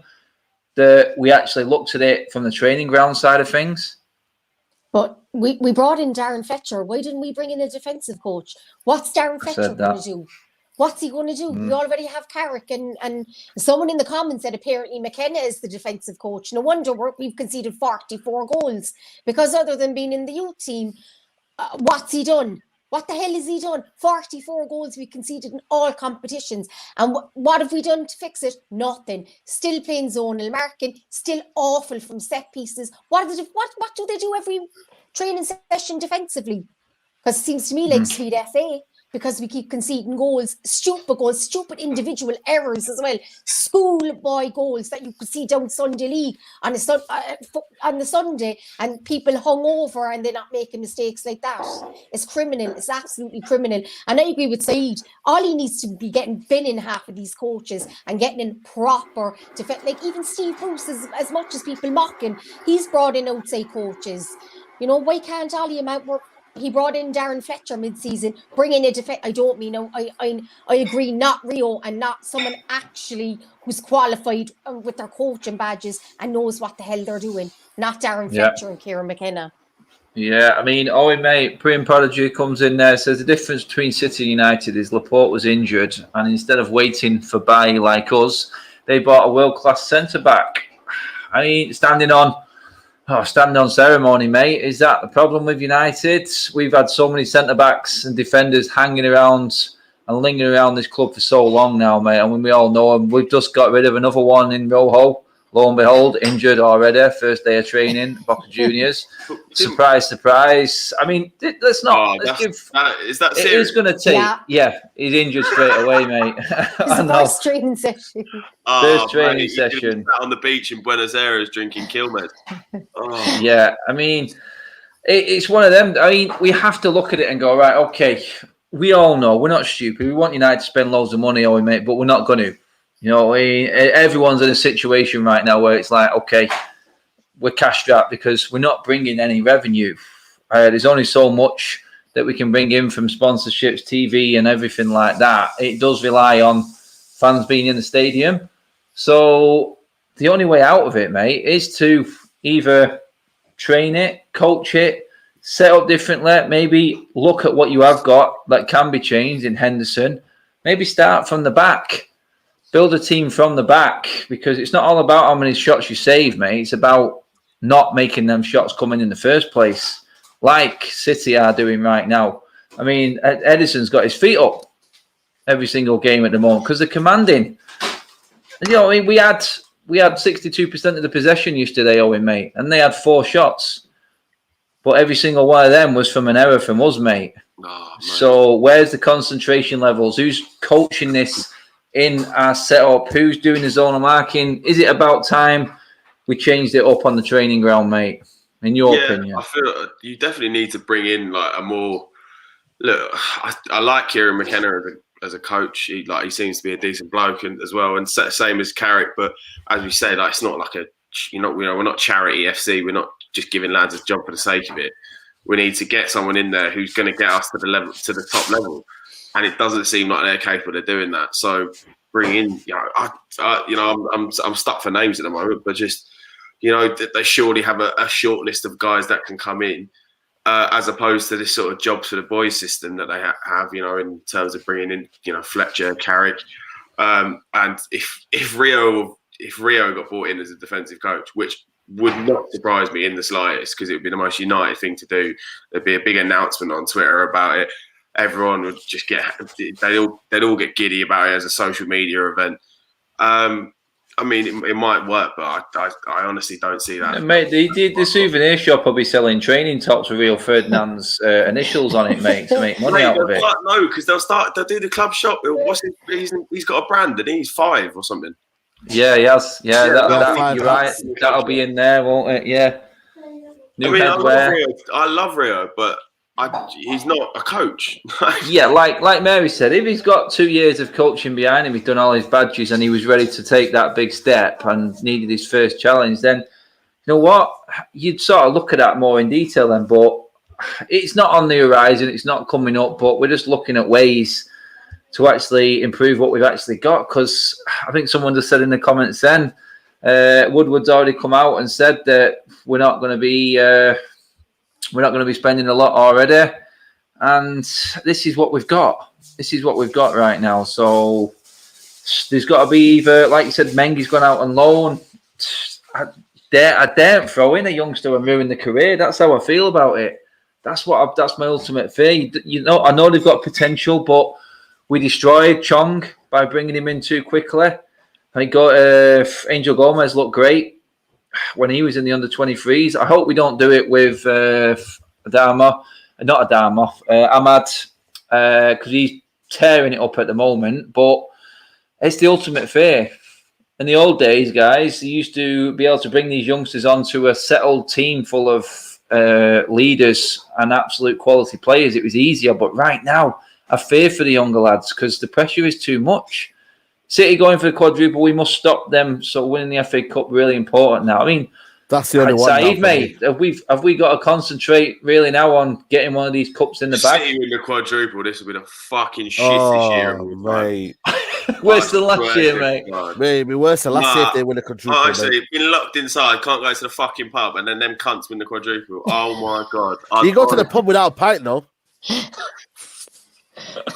that we actually looked at it from the training ground side of things? But we brought in Darren Fletcher. Why didn't we bring in a defensive coach? What's Darren Fletcher going to do? What's he going to do? We already have Carrick, and someone in the comments said apparently McKenna is the defensive coach. No wonder we've conceded 44 goals, because other than being in the youth team, what's he done? What the hell has he done? 44 goals we conceded in all competitions. And what have we done to fix it? Nothing. Still playing zonal marking, still awful from set pieces. What do they do every training session defensively? Because it seems to me like sweet FA. Because we keep conceding goals, stupid individual errors as well, schoolboy goals that you could see down Sunday League on the Sunday, and people hung over and they're not making mistakes like that. It's criminal. It's absolutely criminal. And I agree with Saeed. All he needs to be getting binning half of these coaches and getting in proper defense. Like even Steve Bruce, as much as people mock him, he's brought in outside coaches. You know, why can't all the amount work? He brought in Darren Fletcher mid-season, bring in a defense. I don't mean, I agree, not Rio and not someone actually who's qualified with their coaching badges and knows what the hell they're doing. Not Darren Fletcher and Kieran McKenna. Yeah, I mean, Owen, mate, Priam Prodigy comes in there, says the difference between City and United is Laporte was injured, and instead of waiting for Baye like us, they bought a world-class centre-back. I mean, standing on ceremony, mate. Is that the problem with United? We've had so many centre-backs and defenders hanging around and lingering around this club for so long now, mate. And when we all know them, we've just got rid of another one in Rojo. Lo and behold, injured already. First day of training, Boca Juniors. Surprise, surprise. I mean, let's not. Is that serious? It is going to take. Yeah, he's injured straight away, mate. First training session. First training session. On the beach in Buenos Aires drinking Quilmes. Yeah, I mean, it's one of them. I mean, we have to look at it and go, right, okay, we all know we're not stupid. We want United to spend loads of money, mate, but we're not going to. You know, everyone's in a situation right now where it's like, okay, we're cash strapped because we're not bringing any revenue. There's only so much that we can bring in from sponsorships, TV, and everything like that. It does rely on fans being in the stadium. So the only way out of it, mate, is to either train it, coach it, set up differently, maybe look at what you have got that can be changed in Henderson, maybe start from the back. Build a team from the back, because it's not all about how many shots you save, mate. It's about not making them shots coming in the first place, like City are doing right now. I mean, Edison's got his feet up every single game at the moment because they're commanding. And, you know, I mean, we had 62% of the possession yesterday, Owen, mate, and they had 4 shots. But every single one of them was from an error from us, mate. So where's the concentration levels? Who's coaching this in our setup? Who's doing the zonal marking? Is it about time we changed it up on the training ground, mate? In your opinion? I feel you definitely need to bring in like a more. Look, I like Kieran McKenna as a coach. He seems to be a decent bloke as well, and same as Carrick. But as we say, like it's not like we're not charity FC. We're not just giving lads a job for the sake of it. We need to get someone in there who's going to get us to the top level. And it doesn't seem like they're capable of doing that. So bring in, I'm stuck for names at the moment, but just, they surely have a short list of guys that can come in, as opposed to this sort of jobs for the boys system that they have, in terms of bringing in, Fletcher, Carrick, and if Rio got brought in as a defensive coach, which would not surprise me in the slightest, because it would be the most United thing to do. There'd be a big announcement on Twitter about it. Everyone would just they'd all get giddy about it as a social media event. I mean, it might work, but I honestly don't see that. Mate, the souvenir shop will be selling training tops with Rio Ferdinand's initials on it, mate, to make money out of it. No, because they'll do the club shop. He's got a brand and he's 5 or something. Yeah, he has. Yeah, you're right. That'll be in there, won't it? Yeah. I love Rio, but he's not a coach. Yeah, like Mary said, if he's got 2 years of coaching behind him, he's done all his badges and he was ready to take that big step and needed his first challenge, then you know what? You'd sort of look at that more in detail then, but it's not on the horizon, it's not coming up, but we're just looking at ways to actually improve what we've actually got, because I think someone just said in the comments then, Woodward's already come out and said that we're not going to be spending a lot already, and this is what we've got. This is what we've got right now. So there's got to be either, like you said, Mengi's gone out on loan. I daren't throw in a youngster and ruin the career. That's how I feel about it. That's my ultimate fear. You know, I know they've got potential, but we destroyed Chong by bringing him in too quickly. I think Angel Gomez looked great when he was in the under-23s. I hope we don't do it with Ahmad, because he's tearing it up at the moment. But it's the ultimate fear. In the old days, guys, they used to be able to bring these youngsters onto a settled team full of leaders and absolute quality players. It was easier, but right now, I fear for the younger lads because the pressure is too much. City going for the quadruple, we must stop them. So winning the FA Cup really important now. I mean, that's the only one. Saeed, mate, have we got to concentrate really now on getting one of these cups in the bag? City win the quadruple, this will be the fucking shittest year of mate. Worse than last year, mate. Maybe worse than last year if they win the quadruple. Honestly, been locked inside, can't go to the fucking pub, and then them cunts win the quadruple. Oh my god! You go to the pub without a pint, no?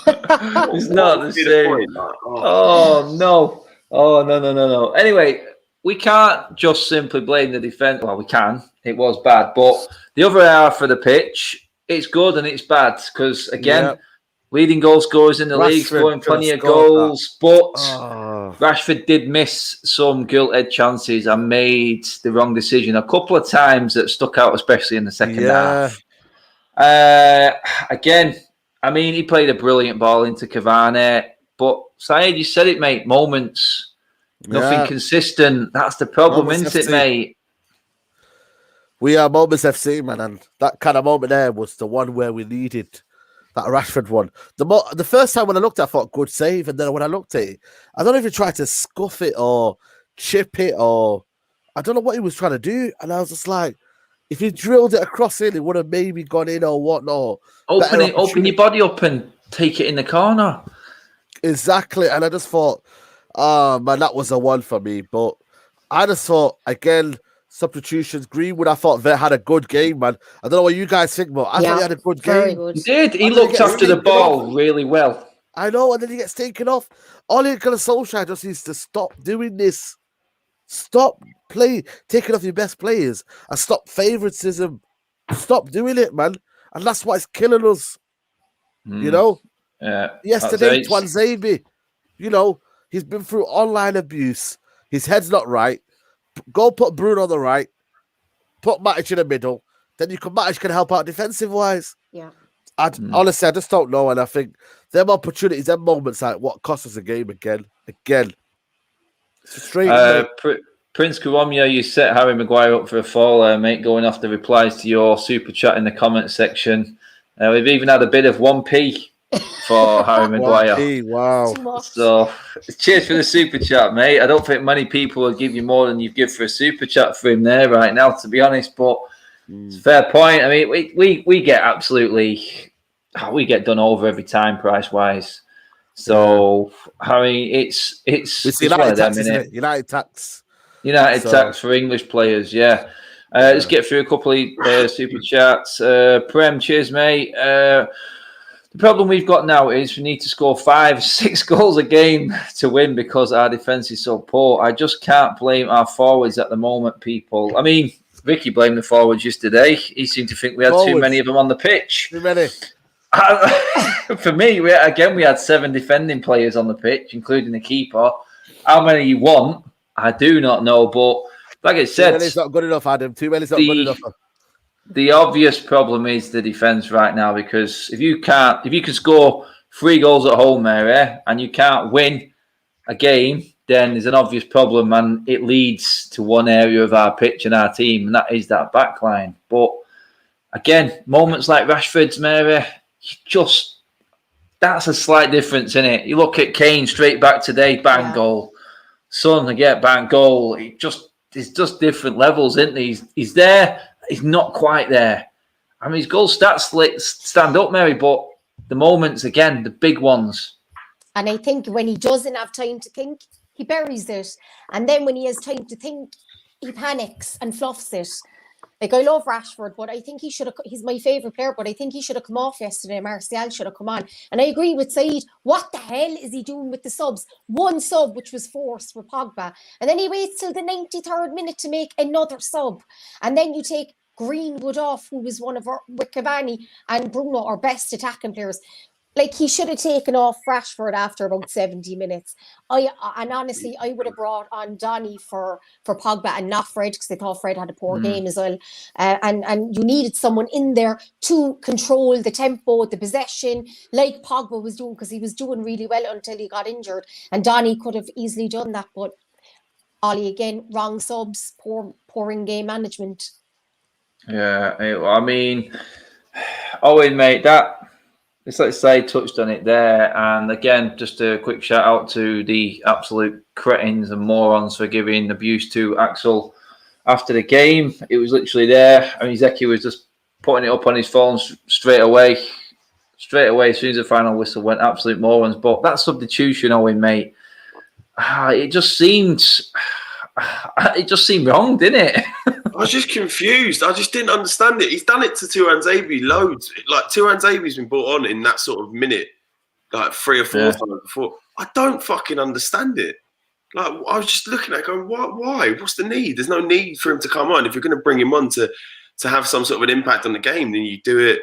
It's not the same. Oh no! No. Anyway, we can't just simply blame the defence. Well, we can. It was bad, but the other half of the pitch, it's good and it's bad because again. Leading goal scorers in the league, scoring plenty of goals, but Rashford did miss some gilt-edged chances and made the wrong decision a couple of times that stuck out, especially in the second half. Again, I mean, he played a brilliant ball into Cavani, but Saeed, you said it, mate, moments, nothing consistent. That's the problem, isn't it, mate? We are Moments FC, man, and that kind of moment there was the one where we needed that Rashford one. The first time when I looked at it, I thought, good save. And then when I looked at it, I don't know if he tried to scuff it or chip it or I don't know what he was trying to do. And I was just like, if he drilled it across in, it would have maybe gone in or whatnot. Open your body up and take it in the corner. Exactly. And I just thought, man, that was a one for me. But I just thought, again, substitutions. Greenwood, I thought they had a good game, man. I don't know what you guys think, but I thought he had a good game. Good. He did. He looked after the ball really well. I know, and then he gets taken off. Ole Gunnar Solskjaer just needs to stop doing this. Stop taking off your best players and stop favoritism. Stop doing it, man. And that's what's killing us. You know? Yesterday, Twanzebe, you know, he's been through online abuse. His head's not right. Go put Bruno on the right, put Matic in the middle, then Matic can help out defensive-wise. Yeah. Honestly, I just don't know, and I think them opportunities, them moments, like what cost us a game again. It's frustrating. Prince Karomya, you set Harry Maguire up for a fall, mate, going off the replies to your super chat in the comment section. We've even had a bit of 1p for Harry Maguire. 1p, wow. So, cheers for the super chat, mate. I don't think many people will give you more than you give for a super chat for him there right now, to be honest, but it's a fair point. I mean, we get we get done over every time price-wise. So, Harry, it's one of them, isn't it? United tax. Tax for English players, yeah. Let's get through a couple of super chats. Prem, cheers, mate. The problem we've got now is we need to score 5-6 goals a game to win because our defence is so poor. I just can't blame our forwards at the moment, people. I mean, Vicky blamed the forwards yesterday. He seemed to think we had too many of them on the pitch. Too many. For me, we had 7 defending players on the pitch, including the keeper. How many you want, I do not know. But like I said, too many's not good enough, Adam. Too many's not good enough. The obvious problem is the defence right now, because if you can score 3 goals at home, Mary, and you can't win a game, then there's an obvious problem, and it leads to one area of our pitch and our team, and that is that back line. But again, moments like Rashford's, Mary, that's a slight difference in it. You look at Kane straight back today, bang goal. Son again, bang goal. It's just different levels, isn't he? He's there. He's not quite there. I mean, his goal stats stand up, Mary, but the moments, again, the big ones. And I think when he doesn't have time to think, he buries it. And then when he has time to think, he panics and fluffs it. Like, I love Rashford, but I think he's my favourite player, but I think he should have come off yesterday. Martial should have come on. And I agree with Saeed. What the hell is he doing with the subs? One sub, which was forced for Pogba. And then he waits till the 93rd minute to make another sub. And then you take Greenwood off, who was one of our, with Cavani and Bruno, our best attacking players. Like, he should have taken off Rashford after about 70 minutes. And honestly, I would have brought on Donny for Pogba and not Fred, because I thought Fred had a poor game as well. And you needed someone in there to control the tempo, the possession, like Pogba was doing, because he was doing really well until he got injured. And Donny could have easily done that. But Ollie, again, wrong subs, poor in-game management. Yeah, I mean, Owen, mate, it's like Say touched on it there. And again, just a quick shout out to the absolute cretins and morons for giving abuse to Axel after the game. It was literally there. I mean, Zeki was just putting it up on his phone straight away as soon as the final whistle went. Absolute morons. But that substitution, Owen, mate, it just seemed wrong, didn't it? I was just confused. I just didn't understand it. He's done it to Tuanzebe loads. Like, Tuanzebe's been brought on in that sort of minute, like 3 or 4 times before. I don't fucking understand it. Like, I was just looking at it going, why? What's the need? There's no need for him to come on. If you're going to bring him on to have some sort of an impact on the game, then you do it,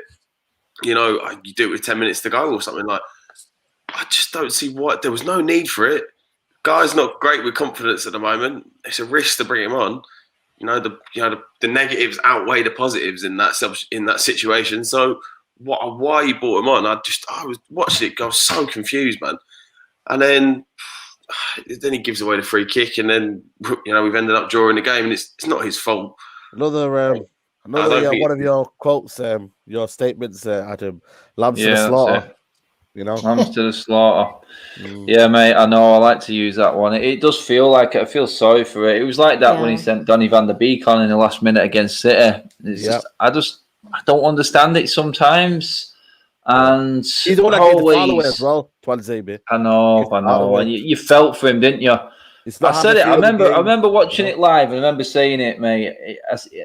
you do it with 10 minutes to go or something. Like, I just don't see why. There was no need for it. Guy's not great with confidence at the moment. It's a risk to bring him on. The negatives outweigh the positives in that situation. So why you brought him on? I was watching it, I was so confused, man. And then he gives away the free kick, and then we've ended up drawing the game, and it's not his fault. Another one of your quotes, your statements, Adam. Lambs to the slaughter. Lambs to the slaughter. Yeah, mate, I know. I like to use that one. It does feel like it. I feel sorry for it. It was like that when he sent Donny van der Beek on in the last minute against City. I don't understand it sometimes. And he's the one that gave the follow as well, Tuanzebe. I know. And you felt for him, didn't you? I said it. I remember watching it live. I remember saying it, mate.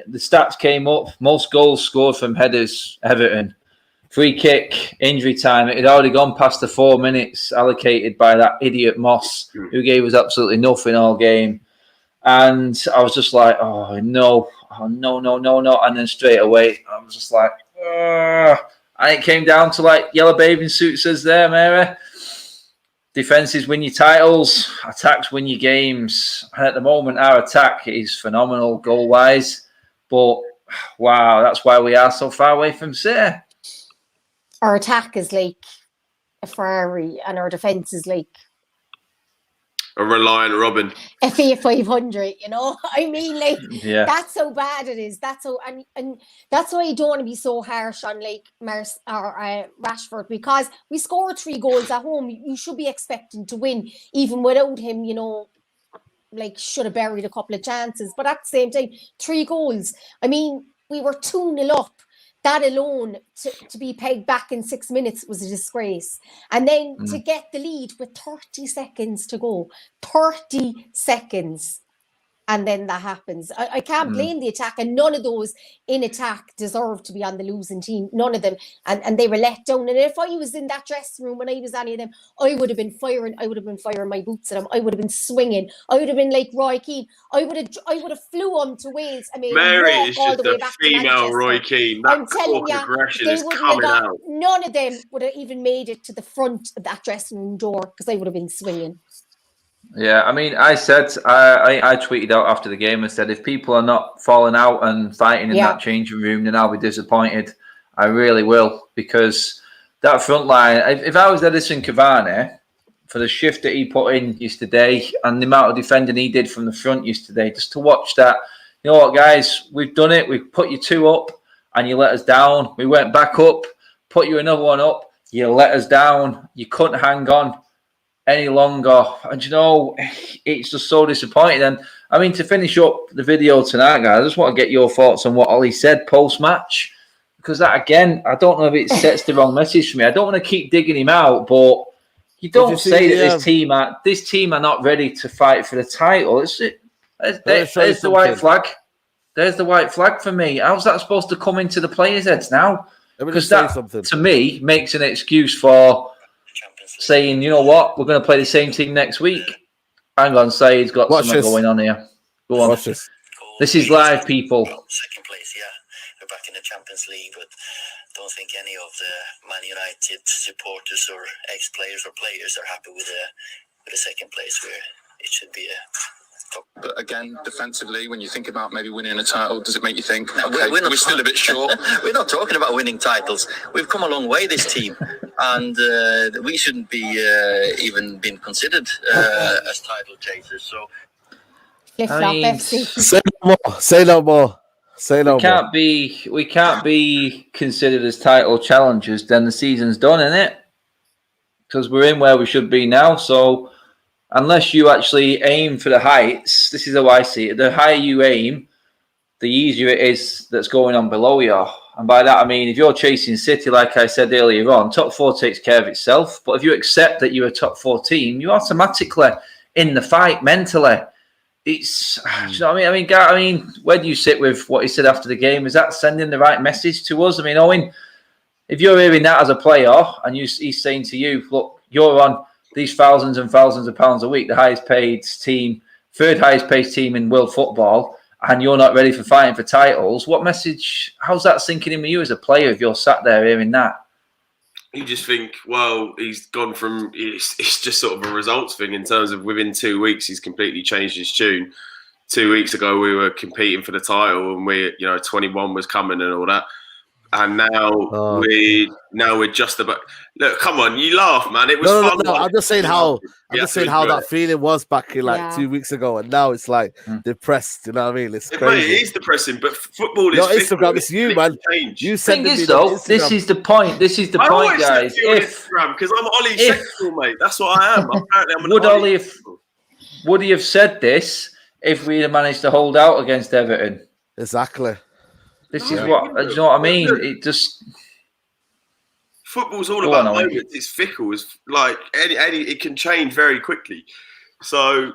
The stats came up. Most goals scored from headers, Everton. Free kick, injury time. It had already gone past the 4 minutes allocated by that idiot Moss, who gave us absolutely nothing all game. And I was just like, oh, no. And then straight away, I was just like, and it came down to like Yellow Bathing Suit says there, Mary. Defenses win your titles, attacks win your games. And at the moment, our attack is phenomenal goal-wise. But, wow, that's why we are so far away from City. Our attack is like a Ferrari, and our defense is like a Reliant Robin. A Fiat 500, I mean, like, that's how bad it is. That's how, and that's why I don't want to be so harsh on like Rashford, because we scored 3 goals at home. You should be expecting to win, even without him. Like, should have buried a couple of chances, but at the same time, 3 goals. I mean, we were 2-0 up. That alone, to be pegged back in 6 minutes, was a disgrace. And then to get the lead with 30 seconds to go. 30 seconds. And then that happens. I can't blame the attack. And none of those in attack deserve to be on the losing team. None of them. And they were let down. And if I was in that dressing room when I was any of them, I would have been firing. I would have been firing my boots at them. I would have been swinging. I would have been like Roy Keane. I would have flew on to Wales. I mean, Mary is just a female Roy Keane. I'm telling you, aggression is coming out. None of them would have even made it to the front of that dressing room door, because I would have been swinging. Yeah, I mean, I said, I tweeted out after the game and said, if people are not falling out and fighting in that changing room, then I'll be disappointed. I really will, because that front line, if I was Edison Cavani, for the shift that he put in yesterday and the amount of defending he did from the front yesterday, just to watch that, you know what, guys, we've done it. We've put you 2 up. and you let us down. We went back up, put you another one up. You let us down. You couldn't hang on any longer. And, you know, it's just so disappointing. And, I mean, to finish up the video tonight, guys, I just want to get your thoughts on what Ollie said post-match. Because that, again, I don't know if it sets the wrong message for me. I don't want to keep digging him out, but you don't say that this team are not ready to fight for the title. There's the white flag. There's the white flag for me. How's that supposed to come into the players' heads now? Because that, to me, makes an excuse for saying, you know what, we're going to play the same team next week. Hang on, Said's got something going on here. Go on. Watch this. This is live, people. Second place, yeah. We're back in the Champions League, but don't think any of the Man United supporters or ex-players or players are happy with the second place where it should be a... But again, defensively, when you think about maybe winning a title, does it make you think, okay, we're still a bit short? We're not talking about winning titles. We've come a long way, this team, and we shouldn't be even being considered as title chasers. So, Say no more. We can't be considered as title challengers. Then the season's done, isn't it? Because we're in where we should be now. So, unless you actually aim for the heights, this is how I see it. The higher you aim, the easier it is that's going on below you. And by that, I mean, if you're chasing City, like I said earlier on, top four takes care of itself. But if you accept that you're a top four team, you're automatically in the fight mentally. It's, you know what I mean? I mean, where do you sit with what he said after the game? Is that sending the right message to us? I mean, Owen, if you're hearing that as a player and he's saying to you, look, you're on these thousands and thousands of pounds a week, the highest paid team, third highest paid team in world football, and you're not ready for fighting for titles, what message, how's that sinking in with you as a player if you're sat there hearing that? You just think, well, he's gone from, it's just sort of a results thing in terms of within 2 weeks, he's completely changed his tune. 2 weeks ago, we were competing for the title and 21 was coming and all that. And now we're just about. Look, come on, you laugh, man. It was fun. No. I'm just saying how that feeling was back in 2 weeks ago, and now it's like depressed. You know what I mean? It's crazy. Mate, it is depressing, but football is. No, Instagram, it's you, man. You thing is, though, this is the point. This is the point, guys. Instagram because I'm Ollie sexual, mate. That's what I am. Apparently, I'm an would he have said this if we had managed to hold out against Everton? Exactly. This is what, you know what I mean? It just... Football's all about moments. It's fickle. It's like, it can change very quickly. So,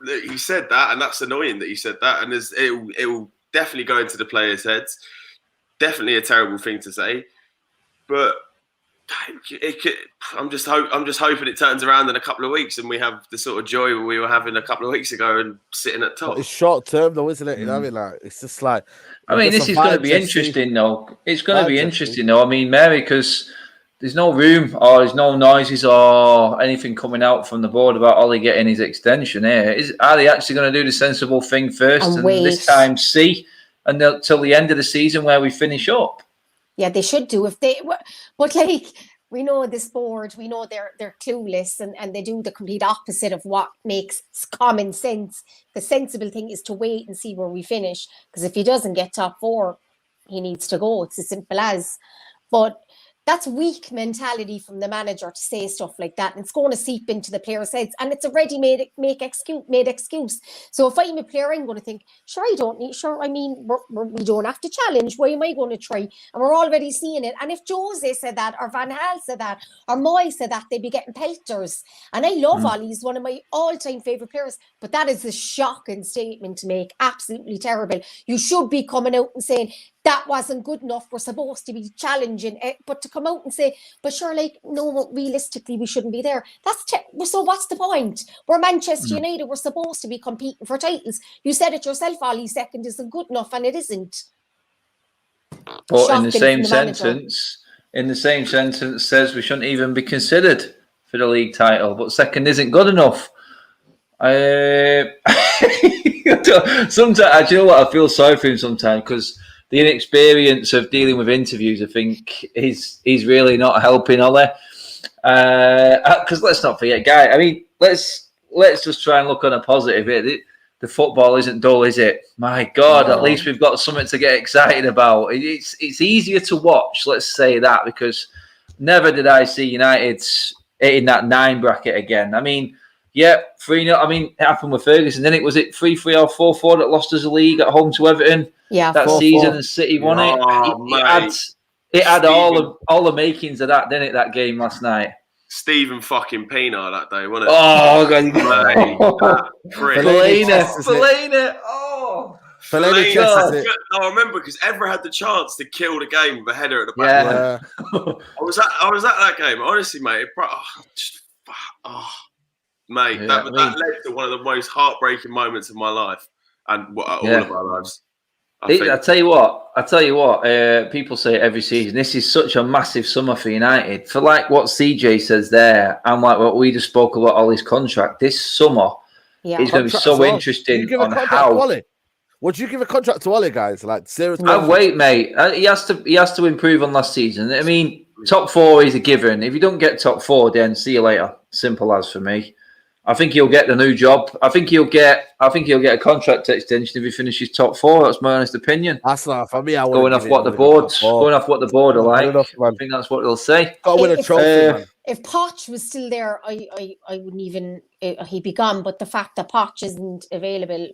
he said that, and that's annoying that he said that. And it will definitely go into the players' heads. Definitely a terrible thing to say. But I'm just hoping it turns around in a couple of weeks and we have the sort of joy we were having a couple of weeks ago and sitting at top. It's short term though, isn't it? You know what I mean? Like, it's just like... I mean, this is going to be interesting though. It's going to be interesting though. I mean, Mary, because there's no room or there's no noises or anything coming out from the board about Ollie getting his extension here. Are they actually going to do the sensible thing first and this time see until the end of the season where we finish up? Yeah, they should do but like we know this board, we know they're clueless and they do the complete opposite of what makes common sense. The sensible thing is to wait and see where we finish, because if he doesn't get top four, he needs to go. It's as simple as. But that's weak mentality from the manager to say stuff like that. And it's going to seep into the players' heads. And it's a ready-made excuse. So if I'm a player, I'm going to think, we don't have to challenge. Why am I going to try? And we're already seeing it. And if Jose said that, or Van Gaal said that, or Moy said that, they'd be getting pelters. And I love Ollie. He's one of my all-time favourite players. But that is a shocking statement to make. Absolutely terrible. You should be coming out and saying, that wasn't good enough. We're supposed to be challenging it. But to come out and say, no, realistically, we shouldn't be there. So what's the point? We're Manchester United. We're supposed to be competing for titles. You said it yourself, Ollie, second isn't good enough, and it isn't. But in the same sentence says we shouldn't even be considered for the league title, but second isn't good enough. Sometimes, you know what? I feel sorry for him sometimes because the inexperience of dealing with interviews, I think, he's really not helping Ollie. Because let's not forget, guy. I mean, let's just try and look on a positive here. the football isn't dull, is it? My God, No. at least we've got something to get excited about. It's easier to watch, let's say that, because never did I see United hitting that 9 bracket again. I mean, yeah, 3-0. I mean, it happened with Ferguson. Then was it 3-3 or 4-4 that lost us the league at home to Everton? Yeah, that 4-4. season, and City won it. It had all the makings of that, didn't it? That game last night. Stephen fucking Pienaar that day, wasn't it? Oh, God. Fellaini. Oh. Fellaini. No, I remember because Evra had the chance to kill the game with a header at the back. Yeah. I was at that game. Honestly, mate. Mate, Yeah, that led to one of the most heartbreaking moments of my life and all of our lives. I tell you what. People say it every season. This is such a massive summer for United. For like what CJ says there, and like what we just spoke about Ollie's contract. This summer is going to be so interesting on how. Would you give a contract to Ollie, guys? Like seriously? I'd wait, mate. He has to improve on last season. I mean, top 4 is a given. If you don't get top 4, then see you later. Simple as for me. I think he'll get the new job. I think he'll get a contract extension if he finishes top 4. That's my honest opinion. That's not for me. Going off what the board are like. I think that's what they'll say. Got to win a trophy. If Poch was still there, I wouldn't even. He'd be gone. But the fact that Poch isn't available,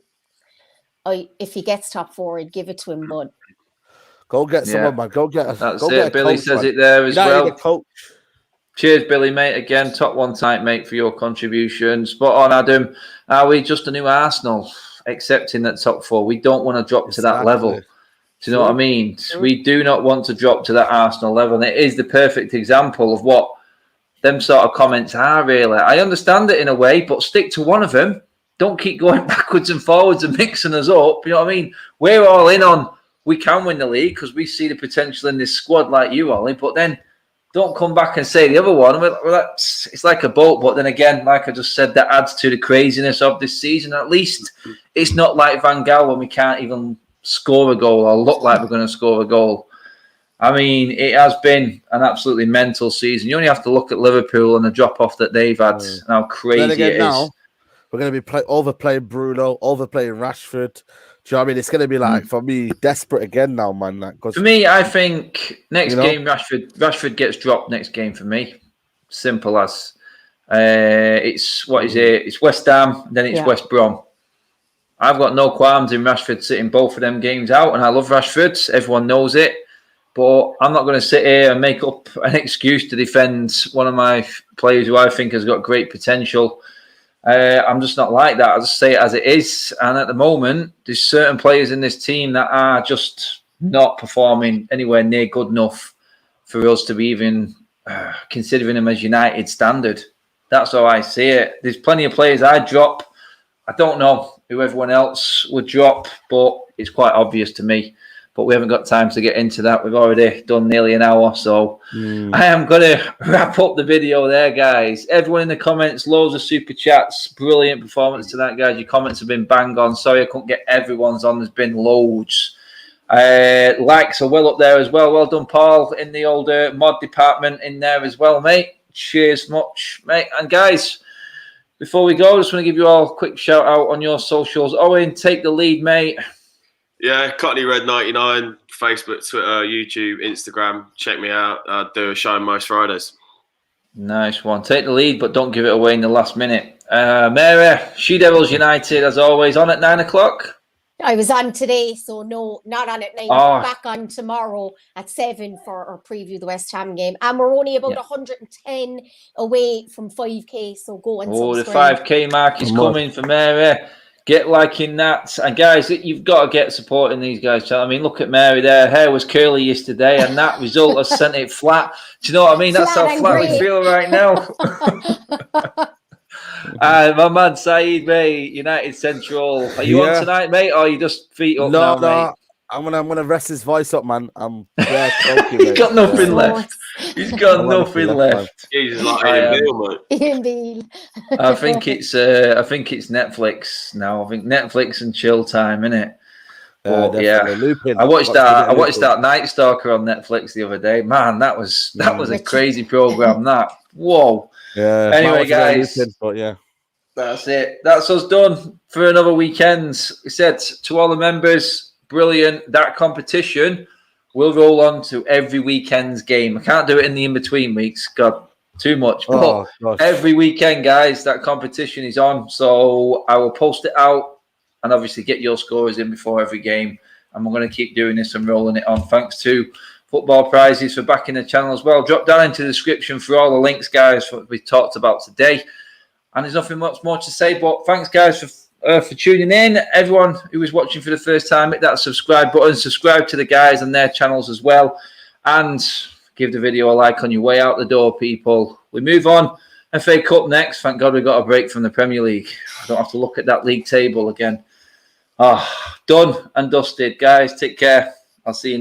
if he gets top 4, I'd give it to him. But go get someone, man. Go get. That's it. Billy says it there as well. Coach. Cheers, Billy, mate. Again, top 1 type, mate, for your contribution. Spot on, Adam. Are we just a new Arsenal, accepting that top 4? We don't want to drop to that level. Do you know what I mean? We do not want to drop to that Arsenal level. And it is the perfect example of what them sort of comments are, really. I understand it in a way, but stick to one of them. Don't keep going backwards and forwards and mixing us up. You know what I mean? We're all in on we can win the league because we see the potential in this squad like you, Ollie. But then don't come back and say the other one. Well, it's like a boat, but then again, like I just said, that adds to the craziness of this season. At least it's not like Van Gaal when we can't even score a goal or look like we're going to score a goal. I mean, it has been an absolutely mental season. You only have to look at Liverpool and the drop-off that they've had and how crazy it is. Now, we're going to be overplaying Bruno, overplaying Rashford. Do you know what I mean? It's going to be like, for me, desperate again now, man. For me, I think next game, Rashford gets dropped next game for me. Simple as. It's West Ham, then it's West Brom. I've got no qualms in Rashford sitting both of them games out, and I love Rashford. Everyone knows it. But I'm not going to sit here and make up an excuse to defend one of my players who I think has got great potential. I'm just not like that. I'll just say it as it is. And at the moment, there's certain players in this team that are just not performing anywhere near good enough for us to be even considering them as United standard. That's how I see it. There's plenty of players I'd drop. I don't know who everyone else would drop, but it's quite obvious to me. But we haven't got time to get into that. We've already done nearly an hour, so I am going to wrap up the video there, guys. Everyone in the comments, loads of super chats. Brilliant performance tonight, guys. Your comments have been bang on. Sorry I couldn't get everyone's on. There's been loads. Likes are well up there as well. Well done, Paul, in the old mod department in there as well, mate. Cheers much, mate. And guys, before we go, I just want to give you all a quick shout out on your socials. Owen, take the lead, mate. Yeah, Cockney Red 99, Facebook, Twitter, YouTube, Instagram. Check me out. I do a show most Fridays. Nice one. Take the lead, but don't give it away in the last minute. Mary, She Devils United, as always, on at 9 o'clock. I was on today, so no, not on at 9. Back on tomorrow at 7 for our preview the West Ham game. And we're only about 110 away from 5K, so go and subscribe. The 5K mark is coming for Mary. Get liking that. And guys, you've got to get supporting these guys. I mean, look at Mary there. Her hair was curly yesterday, and that result has sent it flat. Do you know what I mean? That's how flat we feel right now. My man Saeed, mate, United Central. Are you on tonight, mate, or are you just feet up now, mate? I'm gonna rest his voice up, man. He's got nothing left. He's got nothing left. He's like Ian Beale. I think it's Netflix now. I think Netflix and chill time, innit? I watched that Night Stalker on Netflix the other day. Man, that was a crazy program. That whoa. Yeah. Anyway, guys. That's it. That's us done for another weekend. We said to all the members, brilliant. That competition will roll on to every weekend's game. I can't do it in the in-between weeks. God, too much. But every weekend, guys, that competition is on. So I will post it out and obviously get your scores in before every game. And we're going to keep doing this and rolling it on. Thanks to Football Prizes for backing the channel as well. Drop down into the description for all the links, guys, for what we talked about today. And there's nothing much more to say, but thanks, guys, for tuning in. Everyone who is watching for the first time, hit that subscribe button. Subscribe to the guys on their channels as well. And give the video a like on your way out the door, people. We move on. FA Cup next. Thank God we got a break from the Premier League. I don't have to look at that league table again. Done and dusted. Guys, take care. I'll see you.